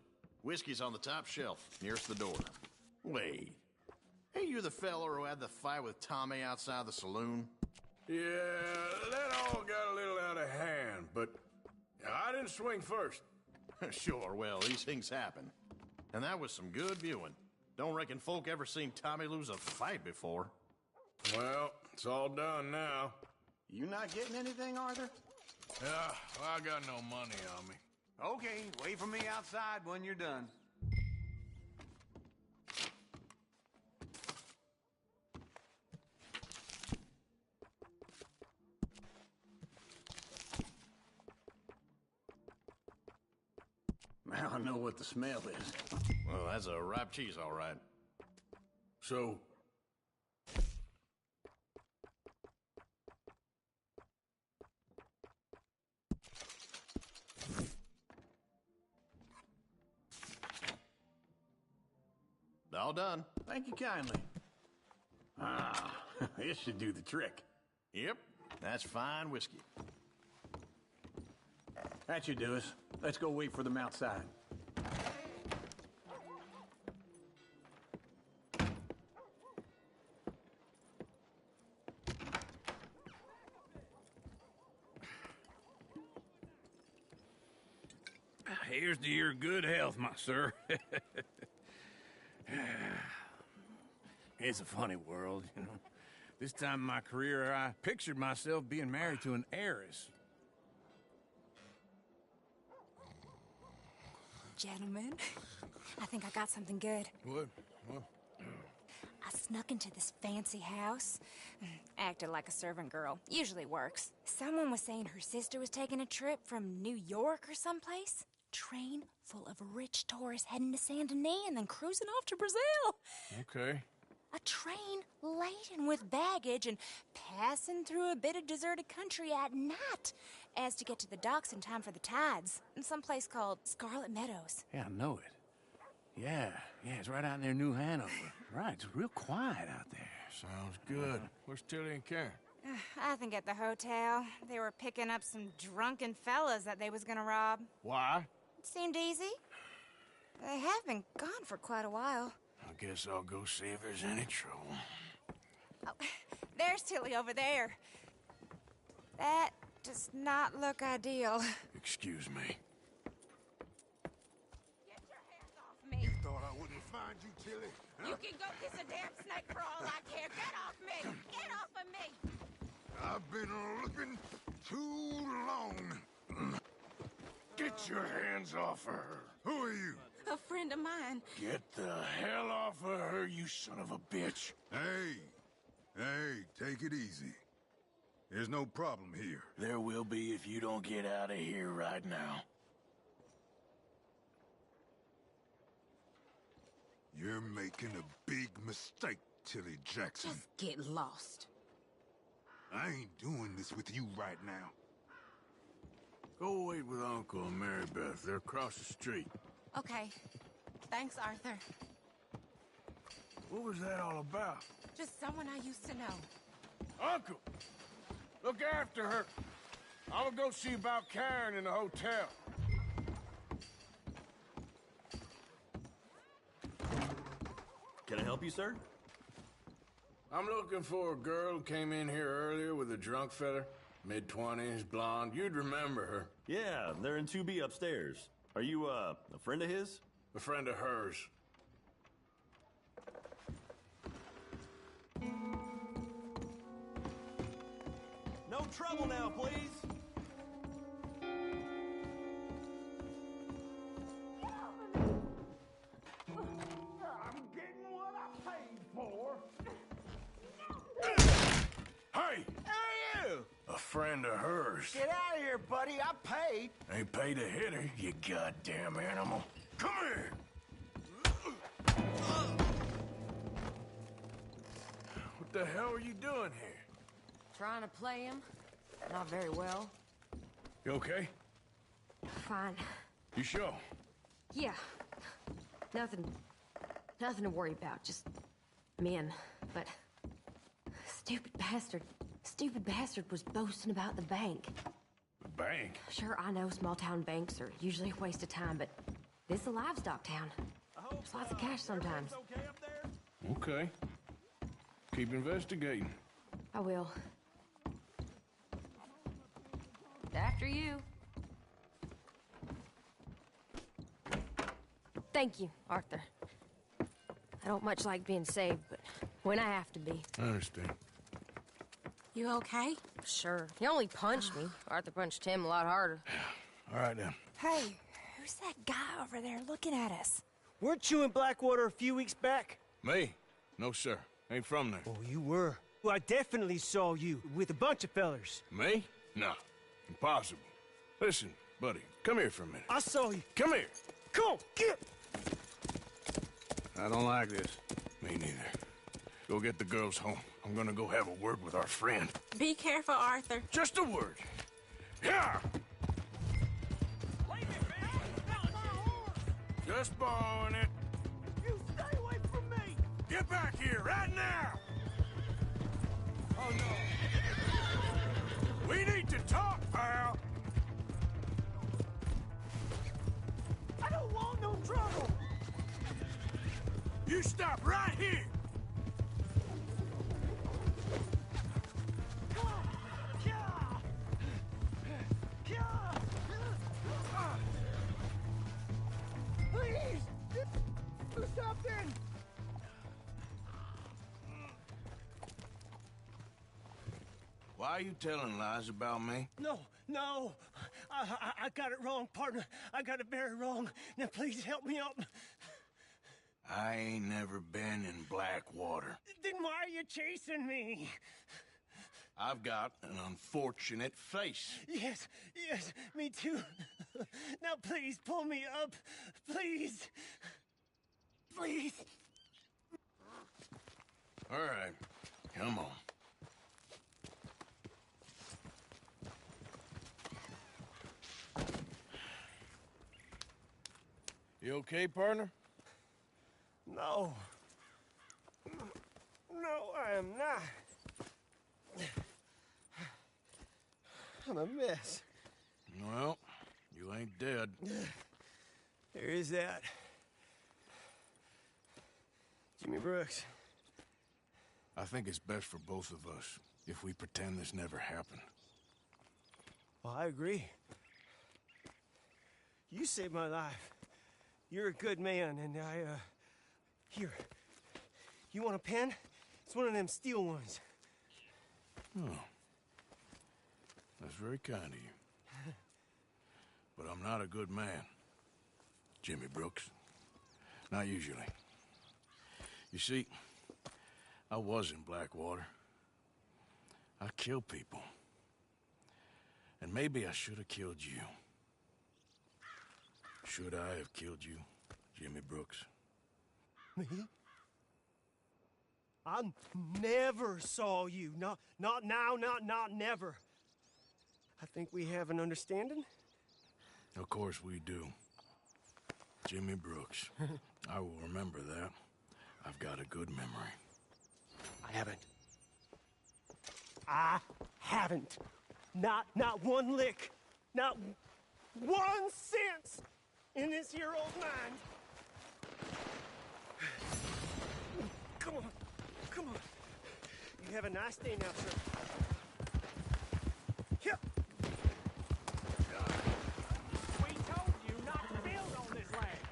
Whiskey's on the top shelf, nearest the door. Wait. Ain't you the feller who had the fight with Tommy outside the saloon? Yeah, that all got a little out of hand, but I didn't swing first. Sure, well, these things happen. And that was some good viewing. Don't reckon folk ever seen Tommy lose a fight before. Well, it's all done now. You not getting anything, Arthur? Yeah, well, I got no money on me. Okay, wait for me outside when you're done. Now I know what the smell is. Well, that's a ripe cheese, all right. So, all done. Thank you kindly. Ah, this should do the trick. Yep, that's fine whiskey. That should do us. Let's go wait for them outside. Here's to your good health, my sir. It's a funny world, you know. This time in my career, I pictured myself being married to an heiress. Gentlemen, I think I got something good. what? I snuck into this fancy house, acted like a servant girl. Usually works. Someone was saying her sister was taking a trip from New York or someplace. Train full of rich tourists heading to Saint Denis and then cruising off to Brazil. Okay. A train laden with baggage and passing through a bit of deserted country at night as to get to the docks in time for the tides in some place called Scarlet Meadows. Yeah, I know it. Yeah, it's right out near New Hanover. Right, it's real quiet out there. Sounds good. Where's Tilly and Karen? I think at the hotel. They were picking up some drunken fellas that they was gonna rob. Why? It seemed easy. They have been gone for quite a while. I guess I'll go see if there's any trouble. Oh, there's Tilly over there. That does not look ideal. Excuse me. Get your hands off me. Thought I wouldn't find you, Tilly. You can go kiss a damn snake for all I care. Get off me! Get off of me! I've been looking too long. Get your hands off of her. Who are you? A friend of mine. Get the hell off of her, you son of a bitch. Hey, take it easy. There's no problem here. There will be if you don't get out of here right now. You're making a big mistake, Tilly Jackson. Just get lost. I ain't doing this with you right now. Go wait with Uncle and Mary Beth. They're across the street. Okay. Thanks, Arthur. What was that all about? Just someone I used to know. Uncle! Look after her. I'm gonna go see about Karen in the hotel. Can I help you, sir? I'm looking for a girl who came in here earlier with a drunk fella. Mid-20s, blonde. You'd remember her. Yeah, they're in 2B upstairs. Are you, a friend of his? A friend of hers. No trouble now, please. I'm getting what I paid for. Hey! Who are you? A friend of hers. Get out of here, buddy. I paid. Ain't paid to hit her, you goddamn animal. Come here! What the hell are you doing here? Trying to play him. Not very well. You okay? Fine. You sure? Yeah. Nothing to worry about. Just men. But stupid bastard was boasting about the bank. The bank? Sure, I know small town banks are usually a waste of time, but this is a livestock town. There's lots of cash sometimes. Okay. Keep investigating. I will. After you. Thank you, Arthur. I don't much like being saved, but when I have to be. I understand. You okay? Sure. He only punched me. Arthur punched him a lot harder. All right, then. Hey, who's that guy over there looking at us? Weren't you in Blackwater a few weeks back? Me? No, sir. Ain't from there. Oh, you were. Well, I definitely saw you with a bunch of fellers. Me? No. Impossible. Listen, buddy, come here for a minute. I saw you. Come here. Come on, get! I don't like this. Me neither. Go get the girls home. I'm gonna go have a word with our friend. Be careful, Arthur. Just a word. Yeah! Just borrowing it. You stay away from me! Get back here, right now! Oh, no. We need to talk, pal. I don't want no trouble! You stop right here! Please! Stop then! Why are you telling lies about me? No, no! I got it wrong, partner. I got it very wrong. Now please help me up. I ain't never been in Blackwater. Then why are you chasing me? I've got an unfortunate face. Yes, yes, me too. Now please pull me up. Please. Please. All right, come on. You okay, partner? No. No, I am not. I'm a mess. Well, you ain't dead. There is that. Jimmy Brooks. I think it's best for both of us if we pretend this never happened. Well, I agree. You saved my life. You're a good man, and here. You want a pen? It's one of them steel ones. Oh. That's very kind of you. But I'm not a good man, Jimmy Brooks. Not usually. You see, I was in Blackwater. I killed people. And maybe I should have killed you. Should I have killed you, Jimmy Brooks? Me? I never saw you. Not now, not never. I think we have an understanding. Of course we do. Jimmy Brooks. I will remember that. I've got a good memory. I haven't. Not one lick. Not 1 cent in this here old mind. Come on. Come on. You have a nice day now, sir. Yep. We told you not to build on this land.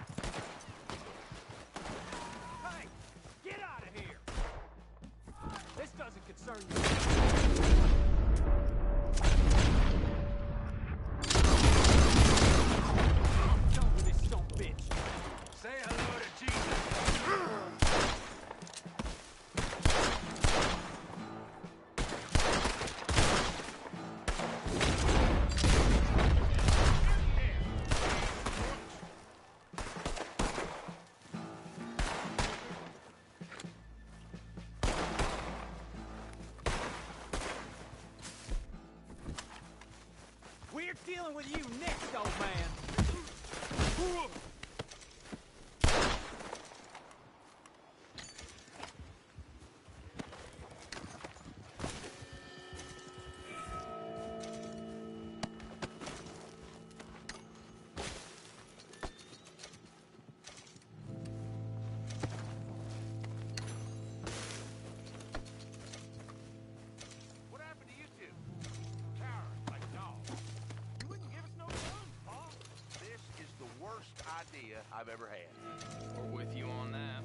Hey, get out of here. This doesn't concern you. Done with this son of a bitch. Say hello to Jesus. We're dealing with you next, old man. What happened to you two? Cowards like dogs. You wouldn't give us no guns, Paul. This is the worst idea I've ever had. We're with you on that.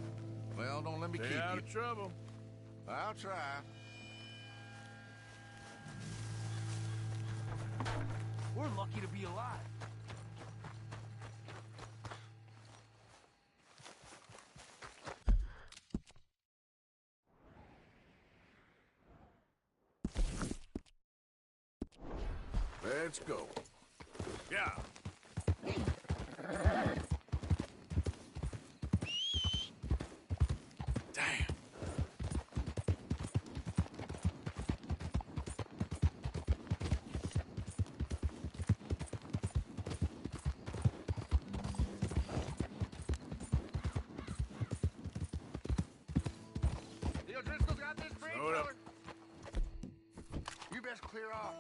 Well, don't let me Stay keep out you. of trouble. I'll try. We're lucky to be alive. Let's go. Yeah. Damn. The O'Driscoll's got this free, Load up. feller. You best clear off.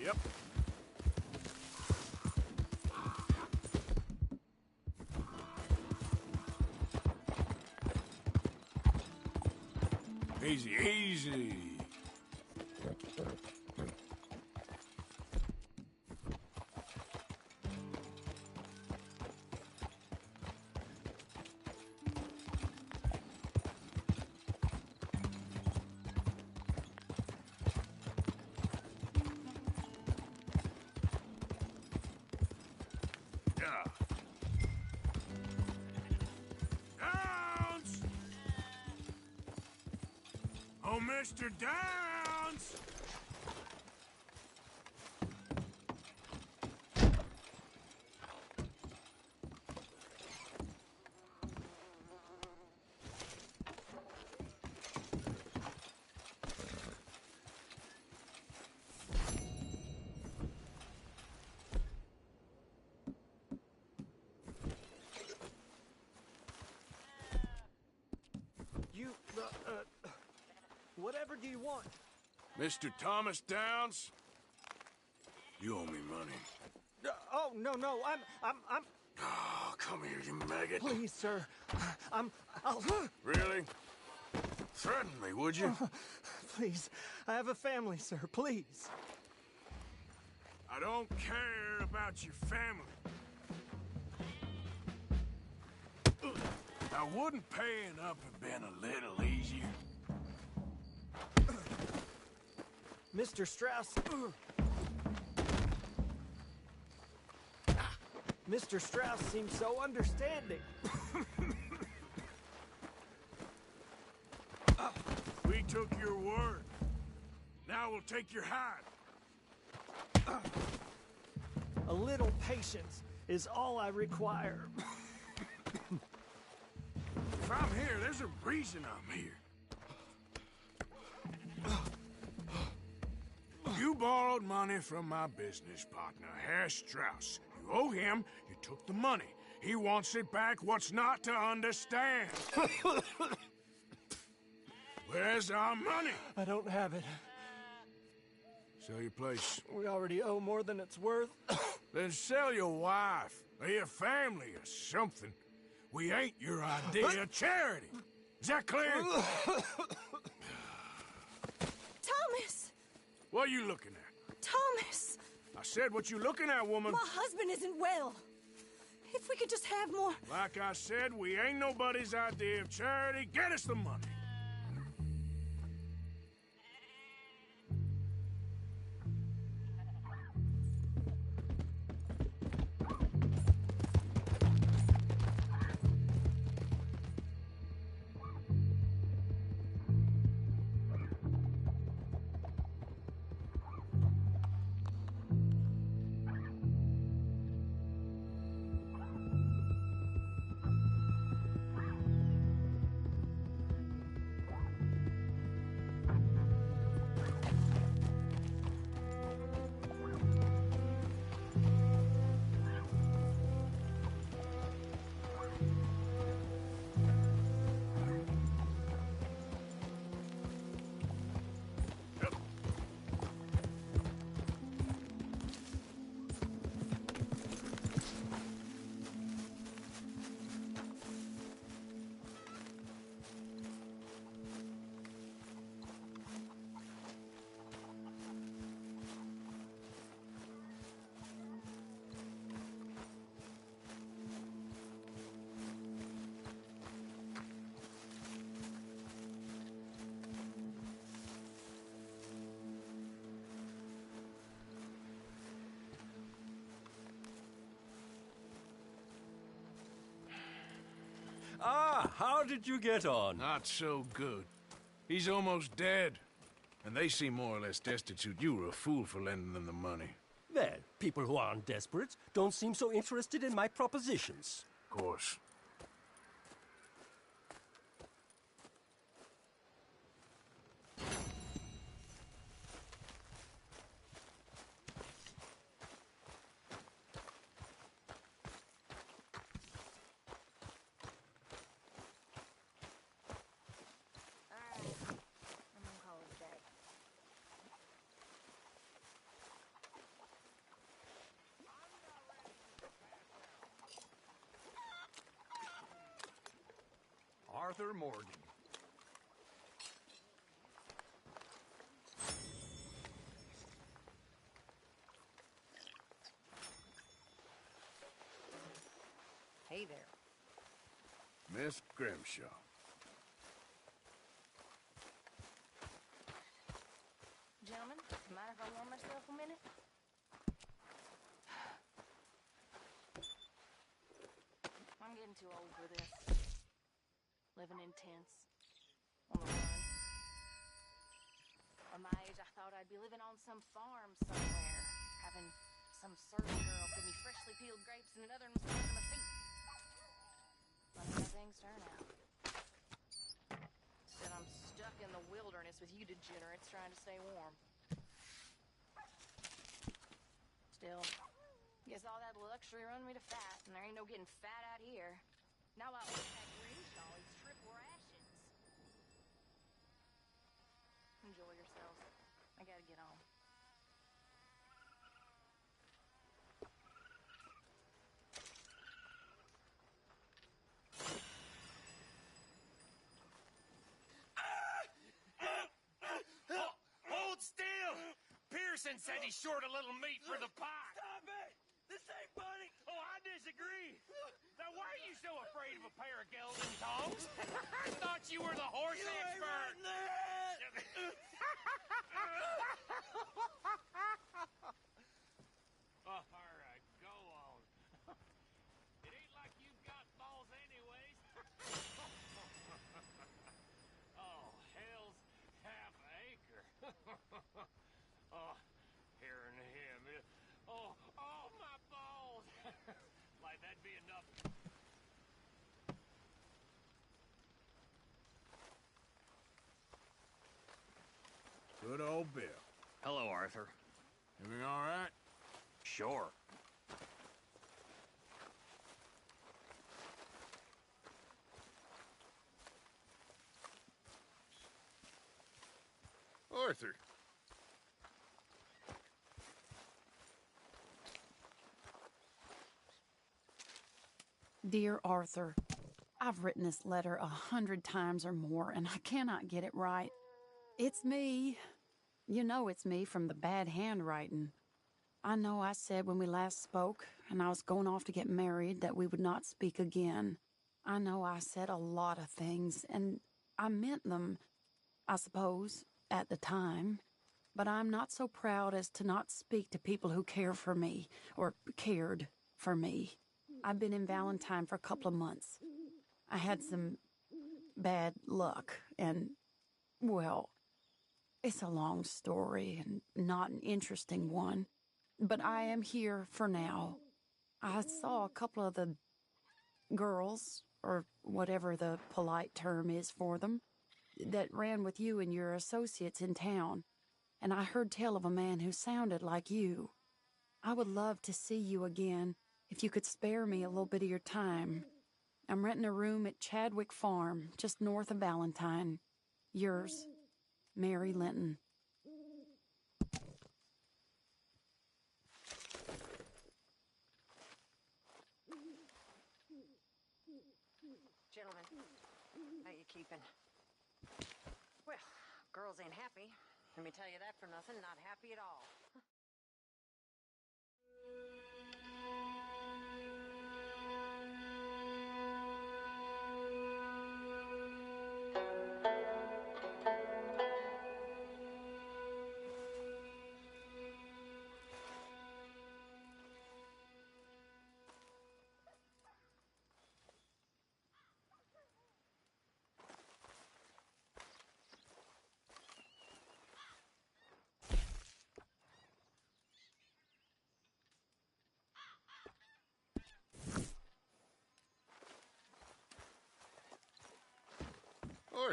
Yep. Easy, easy. Yeah. Downs! Oh, Mr. Downs! Whatever do you want? Mr. Thomas Downs? You owe me money. Oh, no, I'm... Oh, come here, you maggot. Please, sir. I'll... Really? Threaten me, would you? Please, I have a family, sir, please. I don't care about your family. Now, wouldn't paying up have been a little easier? Mr. Strauss... Mr. Strauss seems so understanding. We took your word. Now we'll take your hide. A little patience is all I require. If I'm here, there's a reason I'm here. You borrowed money from my business partner, Herr Strauss. You owe him, you took the money. He wants it back. What's not to understand? Where's our money? I don't have it. Sell your place. We already owe more than it's worth. Then sell your wife, or your family, or something. We ain't your idea of charity. Is that clear? Thomas! What are you looking at? Thomas! I said, what you looking at, woman? My husband isn't well. If we could just have more... Like I said, we ain't nobody's idea of charity. Get us the money. Ah, how did you get on? Not so good. He's almost dead. And they seem more or less destitute. You were a fool for lending them the money. Well, people who aren't desperate don't seem so interested in my propositions. Of course. Arthur Morgan. Hey there. Miss Grimshaw. Gentlemen, mind if I warm myself a minute? I'm getting too old for this. Living in tents, on the run. At my age, I thought I'd be living on some farm somewhere, having some servant girl give me freshly peeled grapes and another one stuck to my feet. Funny how things turn out. Instead, I'm stuck in the wilderness with you degenerates trying to stay warm. Still, guess all that luxury run me to fat, and there ain't no getting fat out here. Now I own that Grimshaw eats triple rations. Enjoy yourselves. I gotta get on. Hold still! Pearson said he's short a little meat for the pot. Stop it! This ain't funny! Oh, I disagree. Now, why are you so afraid of a pair of gelding tongs? I thought you were the horse expert. Oh, all right, go on. It ain't like you've got balls anyways. Oh, hell's half acre. Oh, hearing him. Oh, my balls. Like, that'd be enough. Good old Bill. Hello, Arthur. Everything all right? Sure. Arthur. Dear Arthur, I've written this letter 100 times or more, and I cannot get it right. It's me. You know it's me from the bad handwriting. I know I said when we last spoke, and I was going off to get married, that we would not speak again. I know I said a lot of things, and I meant them, I suppose, at the time. But I'm not so proud as to not speak to people who care for me, or cared for me. I've been in Valentine for a couple of months. I had some bad luck, and, well, it's a long story and not an interesting one. But I am here for now. I saw a couple of the girls, or whatever the polite term is for them, that ran with you and your associates in town, and I heard tell of a man who sounded like you. I would love to see you again, if you could spare me a little bit of your time. I'm renting a room at Chadwick Farm, just north of Valentine. Yours, Mary Linton. Gentlemen, how you keeping? Well, girls ain't happy. Let me tell you that for nothing. Not happy at all.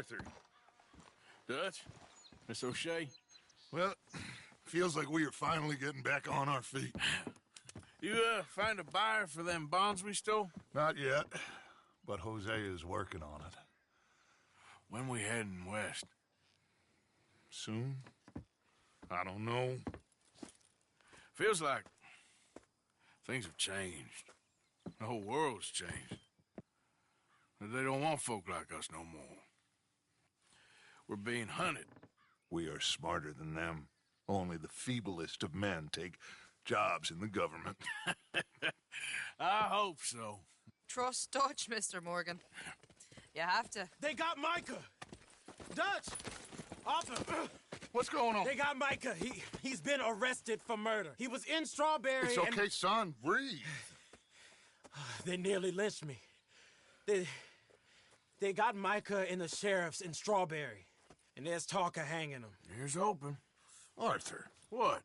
Arthur. Dutch? Miss O'Shea? Well, feels like we are finally getting back on our feet. You, find a buyer for them bonds we stole? Not yet, but Jose is working on it. When we heading west? Soon? I don't know. Feels like things have changed. The whole world's changed. They don't want folk like us no more. We're being hunted. We are smarter than them. Only the feeblest of men take jobs in the government. I hope so. Trust Dutch, Mr. Morgan. You have to. They got Micah! Dutch! Arthur! What's going on? They got Micah. He's been arrested for murder. He was in Strawberry. It's okay, son. Breathe. They nearly lynched me. They got Micah and the sheriffs in Strawberry. And there's talk of hanging him. Here's hoping. Arthur. What?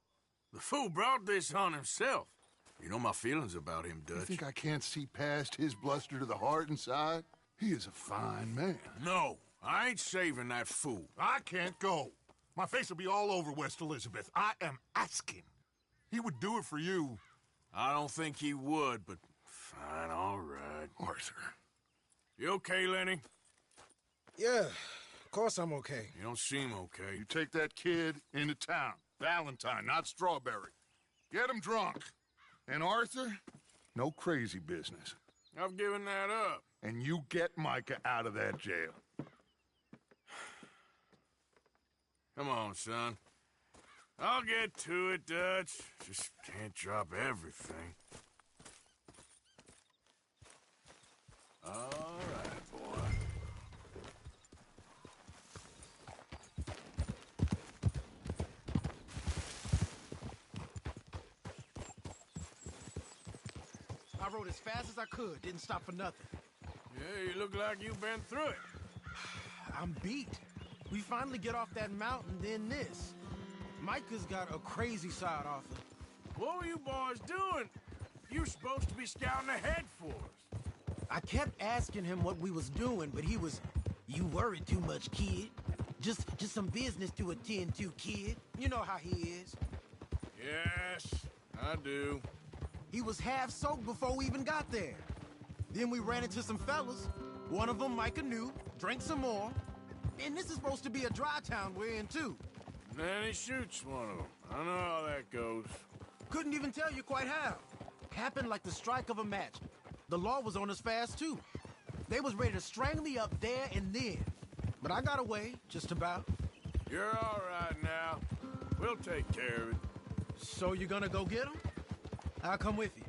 The fool brought this on himself. You know my feelings about him, Dutch. You think I can't see past his bluster to the heart inside? He is a fine man. No, I ain't saving that fool. I can't go. My face will be all over West Elizabeth. I am asking. He would do it for you. I don't think he would, but fine, all right. Arthur. You okay, Lenny? Yeah, of course I'm okay. You don't seem okay. You take that kid into town. Valentine, not Strawberry. Get him drunk. And Arthur, no crazy business. I've given that up. And you get Micah out of that jail. Come on, son. I'll get to it, Dutch. Just can't drop everything. All right, boy. I rode as fast as I could, didn't stop for nothing. Yeah, you look like you've been through it. I'm beat. We finally get off that mountain, then this. Micah's got a crazy side off him. What were you boys doing? You were supposed to be scouting ahead for us. I kept asking him what we was doing, but he was, "You worry too much, kid. Just some business to attend to, kid." You know how he is. Yes, I do. He was half soaked before we even got there. Then we ran into some fellas. One of them Micah knew, drank some more. And this is supposed to be a dry town we're in, too. Then he shoots one of them. I know how that goes. Couldn't even tell you quite how. Happened like the strike of a match. The law was on us fast, too. They was ready to strangle me up there and then. But I got away, just about. You're all right now. We'll take care of it. So you gonna go get him? I'll come with you.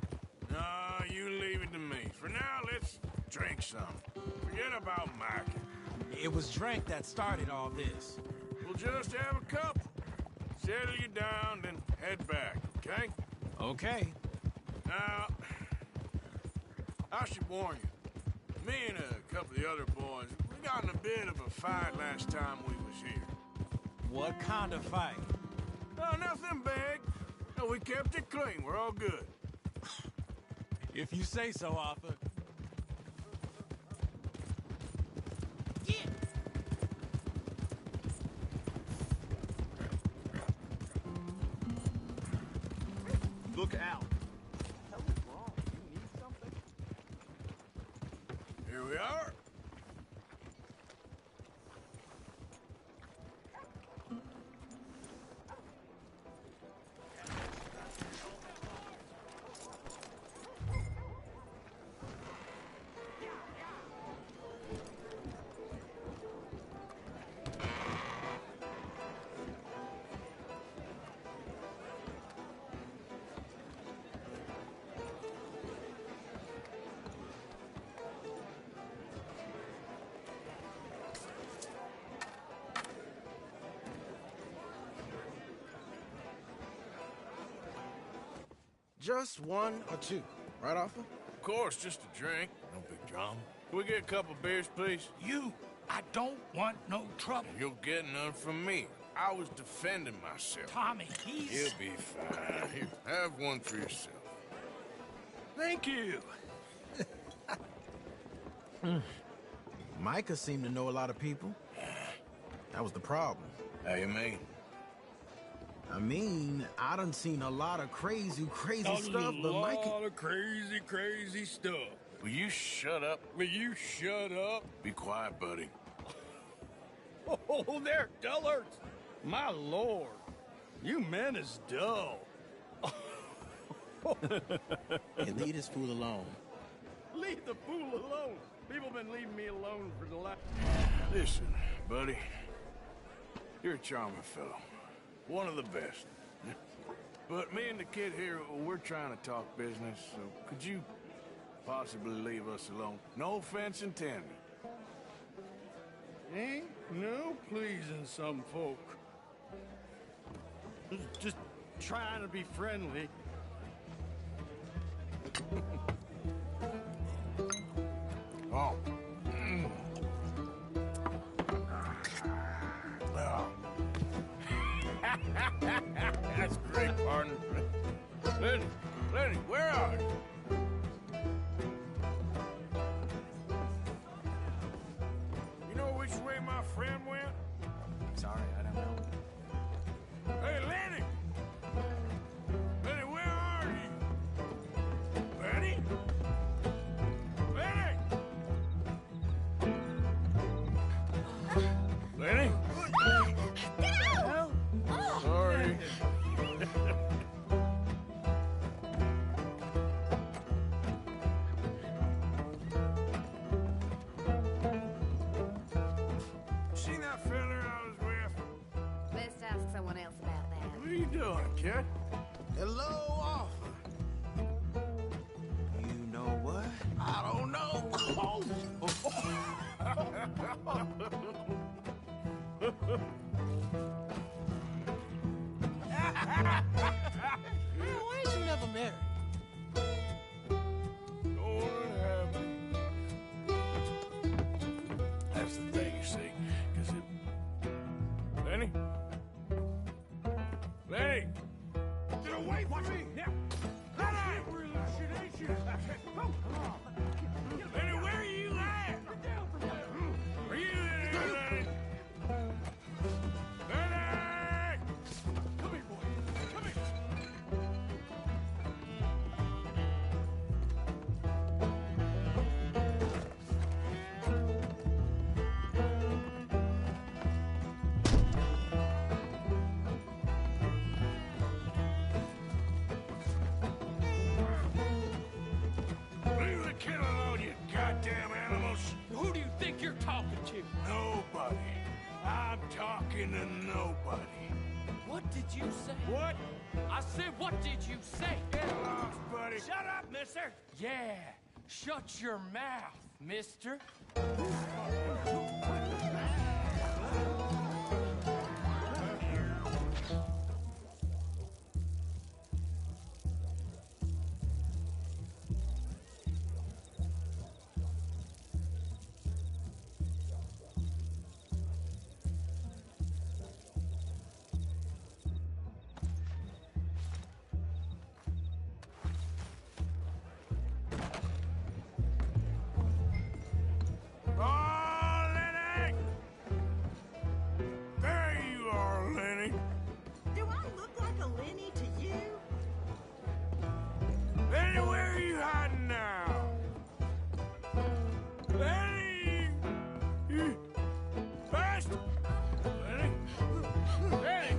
No, you leave it to me. For now, let's drink some. Forget about Micah. It was drink that started all this. We'll just have a couple. Settle you down, then head back, okay? Okay. Now, I should warn you. Me and a couple of the other boys, we got in a bit of a fight last time we was here. What kind of fight? Oh, nothing big. No, we kept it clean. We're all good. If you say so, Arthur. Look out. What the hell is wrong? You need something? Here we are. Just one or two, right, Arthur? Of course, just a drink. No big drama. Can we get a couple beers, please? I don't want no trouble. You'll get none from me. I was defending myself. Tommy, he's... He'll be fine. Here, have one for yourself. Thank you. Micah seemed to know a lot of people. Yeah, That was the problem. How you mean? I mean, I done seen a lot of crazy stuff, but Mike... A lot of crazy stuff. Will you shut up? Will you shut up? Be quiet, buddy. Oh, they're dullards. My lord. You men is dull. Hey, leave this fool alone. Leave the fool alone. People been leaving me alone for the last... Listen, buddy. You're a charming fellow. One of the best. But me and the kid here, we're trying to talk business, so could you possibly leave us alone? No offense intended. Ain't no pleasing some folk. Just trying to be friendly. Oh. Oh. That's great, partner. Lenny, where are you? You know which way my friend went? Sorry, I don't know. Hey, Lenny! Lenny, where are you? Lenny? Lenny? Lenny? Get out! Sorry. Seen that fella I was with? Best ask someone else about that. What are you doing, kid? Hello, Arthur. You know what? I don't know. Man, why ain't you never married? Lord have me. That's the thing, you see, because it... Lenny? Lenny! Get away from me! Now! Lenny! Come on! Lenny, where are you at? Are you in here, Lenny? Lenny! Come here, boy. Come here. Leave the kid alone, you goddamn animals. Who do you think you're talking to? Nobody. I'm talking to nobody. What did you say? What? I said, what did you say? Get lost, buddy. Shut up, mister. Yeah, shut your mouth, mister. Oh, Lenny! There you are, Lenny. Do I look like a Lenny to you? Lenny, where are you hiding now? Lenny! You... Fast! Lenny! Lenny!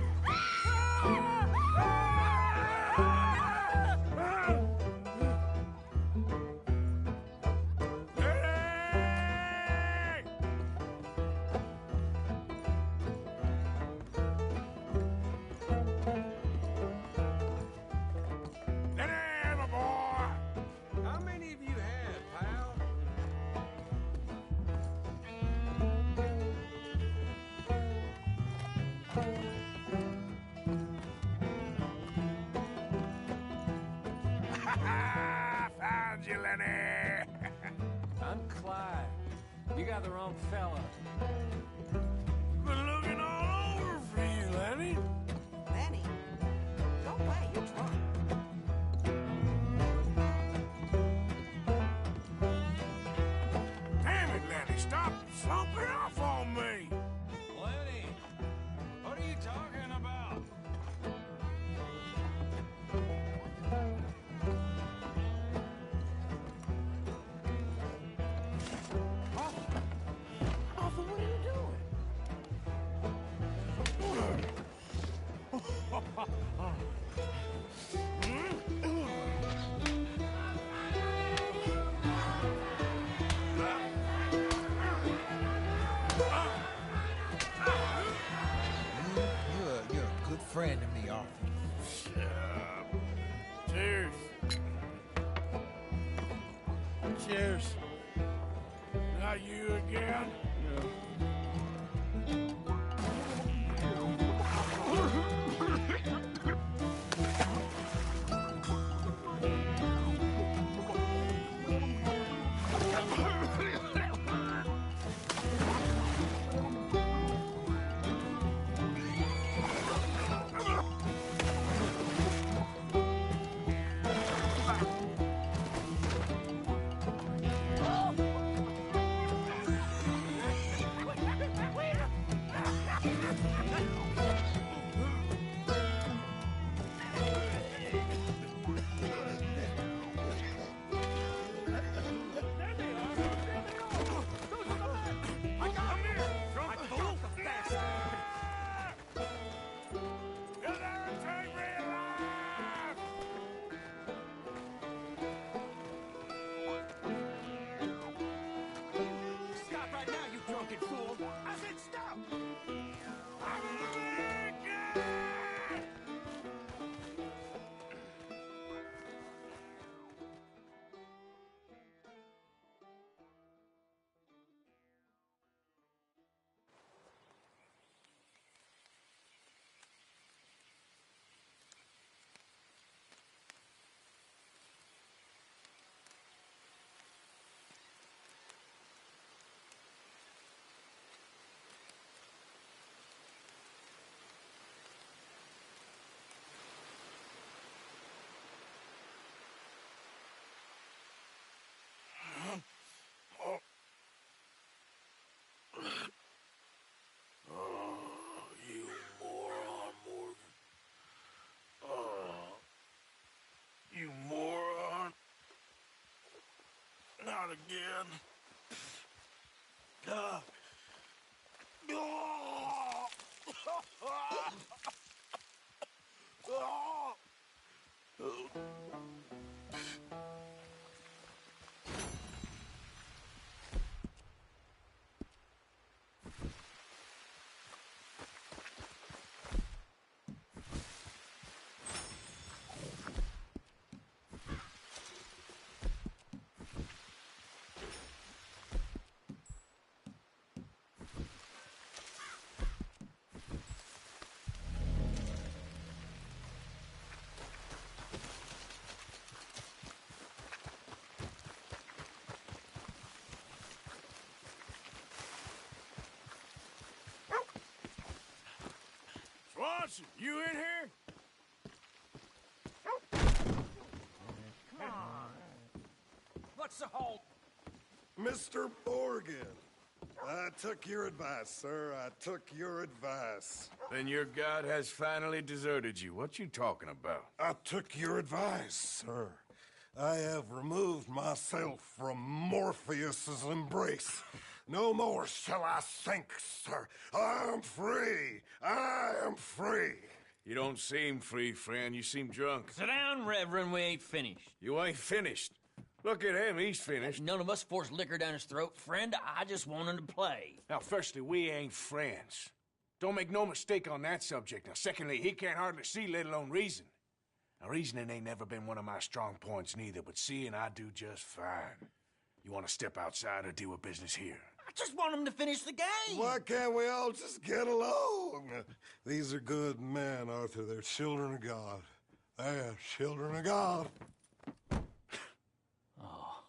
Lenny, my boy! How many of you had, pal? Found you, Lenny! I'm Clyde. You got the wrong fella. Been looking all over for you, Lenny. Lenny? Go away, you're drunk. Damn it, Lenny, stop slumping off on me! Lenny, Cheers. Not you again? You moron. Not again. God. Swanson, you in here? Come on. What's the halt? Mr. Morgan, I took your advice, sir. I took your advice. Then your god has finally deserted you. What you talking about? I took your advice, sir. I have removed myself from Morpheus's embrace. No more shall I sink, sir. I am free. I am free. You don't seem free, friend. You seem drunk. Sit down, Reverend. We ain't finished. You ain't finished. Look at him. He's finished. None of us forced liquor down his throat. Friend, I just want him to play. Now, firstly, we ain't friends. Don't make no mistake on that subject. Now, secondly, he can't hardly see, let alone reason. Now, reasoning ain't never been one of my strong points neither, but seeing I do just fine. You want to step outside or deal with business here? I just want him to finish the game. Why can't we all just get along? These are good men, Arthur. They're children of God. They're children of God. Oh.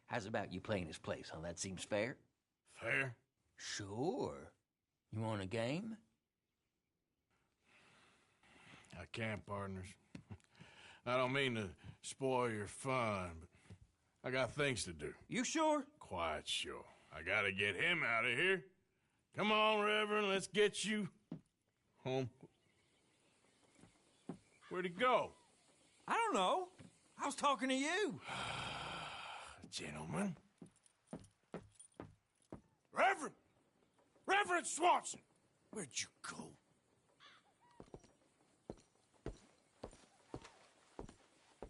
How's about you playing his place, huh? That seems fair? Fair? Sure. You want a game? I can't, partners. I don't mean to spoil your fun, but I got things to do. You sure? Quite sure. I gotta get him out of here. Come on, Reverend, let's get you home. Where'd he go? I don't know. I was talking to you. Gentlemen. Reverend! Reverend Swanson! Where'd you go?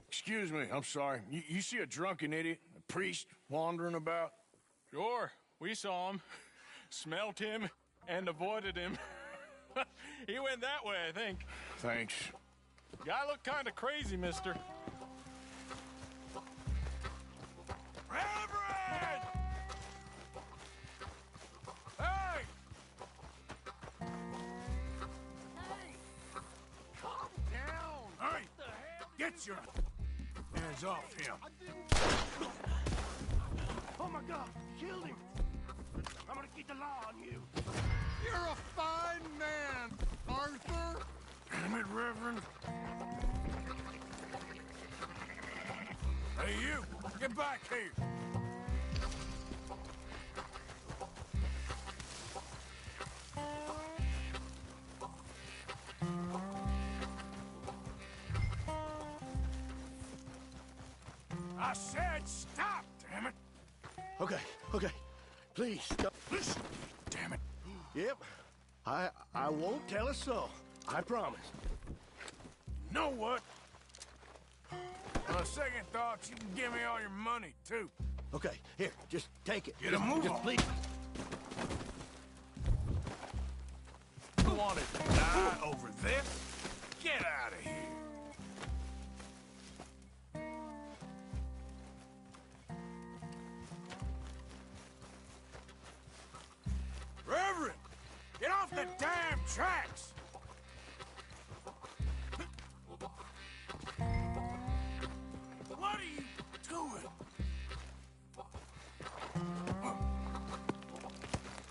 Excuse me, I'm sorry. You see a drunken idiot, a priest, wandering about? Sure, we saw him, smelt him, and avoided him. He went that way, I think. Thanks. Guy looked kind of crazy, mister. Reverend! Hey! Hey! Calm down! Hey! Get your hands off him! Oh my God! Killed him! I'm gonna keep the law on you. You're a fine man, Arthur! Damn it, Reverend! Hey, you! Get back here! I said stop, damn it! Okay, okay. Please, stop. Damn it. Yep. I won't tell a soul. I promise. Know what? On a second thought, you can give me all your money, too. Okay, here, just take it. Get a move just on. please. You want to die over this? Get out of here. Reverend, get off the damn tracks! What are you doing?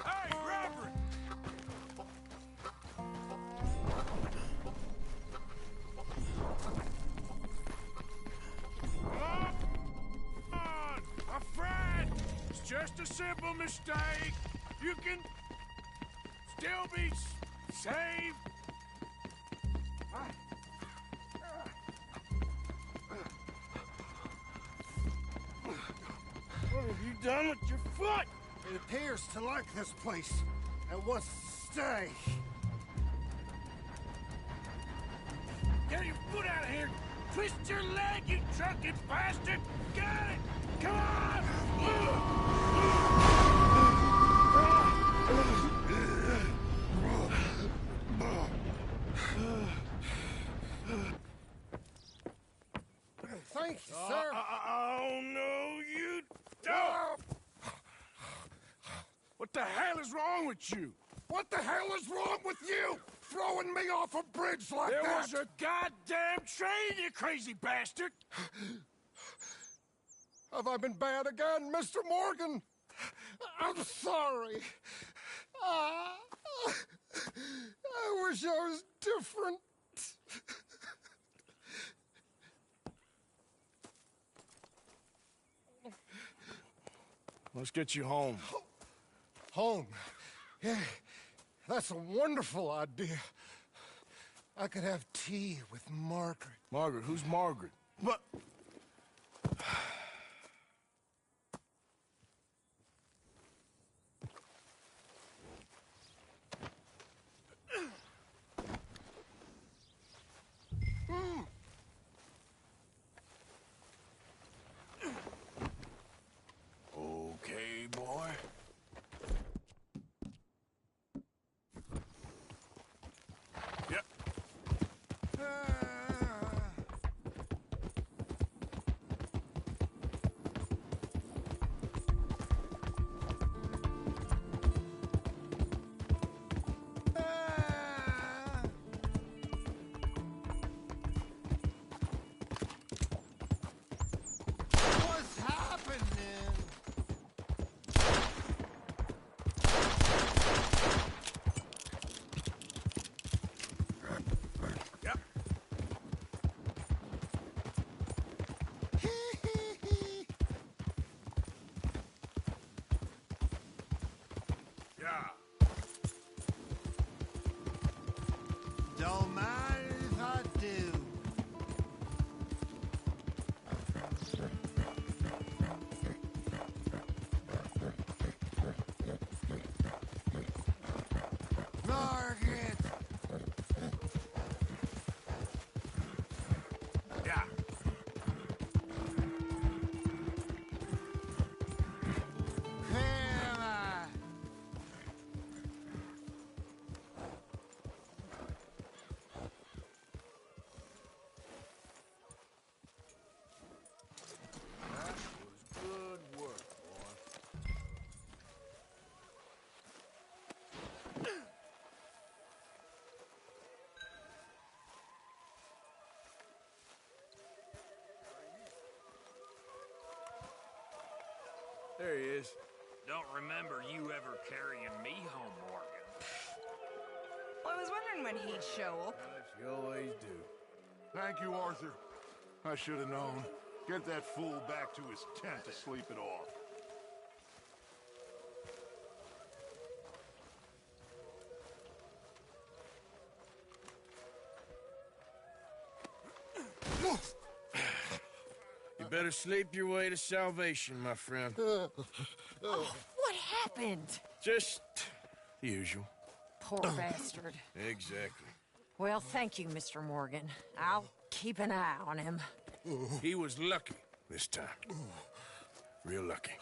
Hey, Reverend! Come on, my friend! It's just a simple mistake. You can still be saved. What have you done with your foot? It appears to like this place and wants to stay. Get your foot out of here! Twist your leg, you drunken bastard! Got it! Come on! Thank you, sir. Oh, no, you don't! What the hell is wrong with you? What the hell is wrong with you? Throwing me off a bridge like There that? was a goddamn train, you crazy bastard! Have I been bad again, Mr. Morgan? I'm sorry. I wish I was different. Let's get you home. Home? Yeah, that's a wonderful idea. I could have tea with Margaret. Margaret? Who's Margaret? What? Okay, boy. Yep. What's happening? Yep. Yeah. Don't mind if I do. Margaret! Yeah. Grandma! There he is. Don't remember you ever carrying me home, Morgan. Well, I was wondering when he'd show up. You always do. Thank you, Arthur. I should have known. Get that fool back to his tent to sleep it off. You better sleep your way to salvation, my friend. Oh, what happened? Just the usual. Poor bastard. Exactly. Well, thank you, Mr. Morgan. I'll keep an eye on him. He was lucky this time. Real lucky.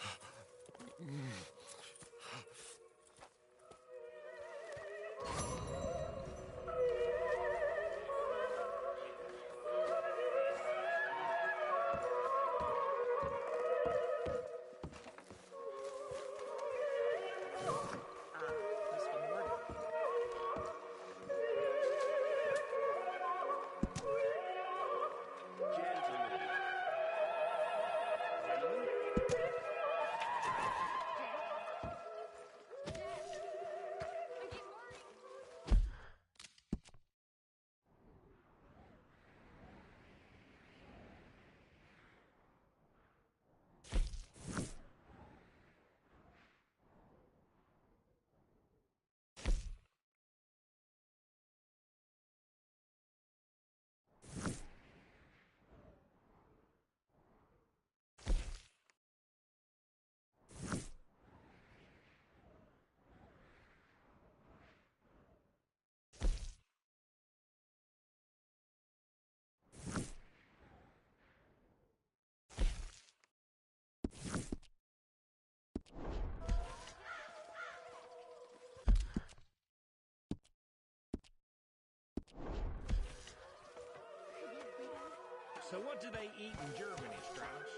So what do they eat in Germany, Strauss?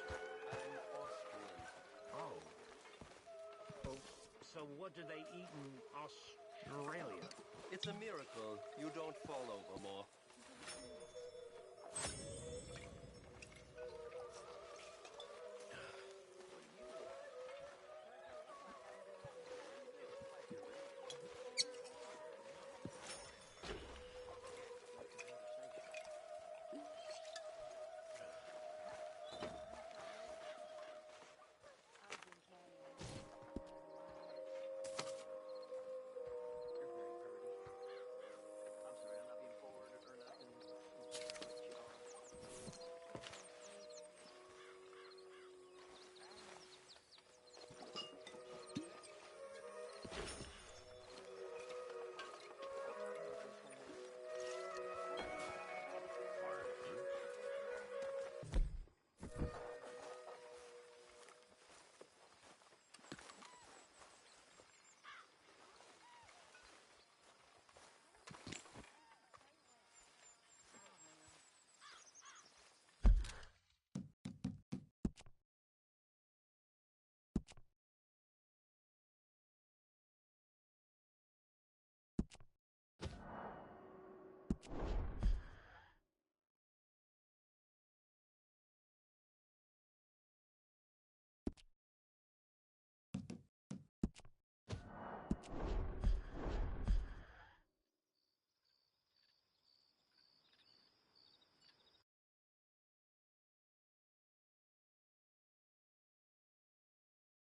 Oh. So what do they eat in Australia? It's a miracle you don't fall over more.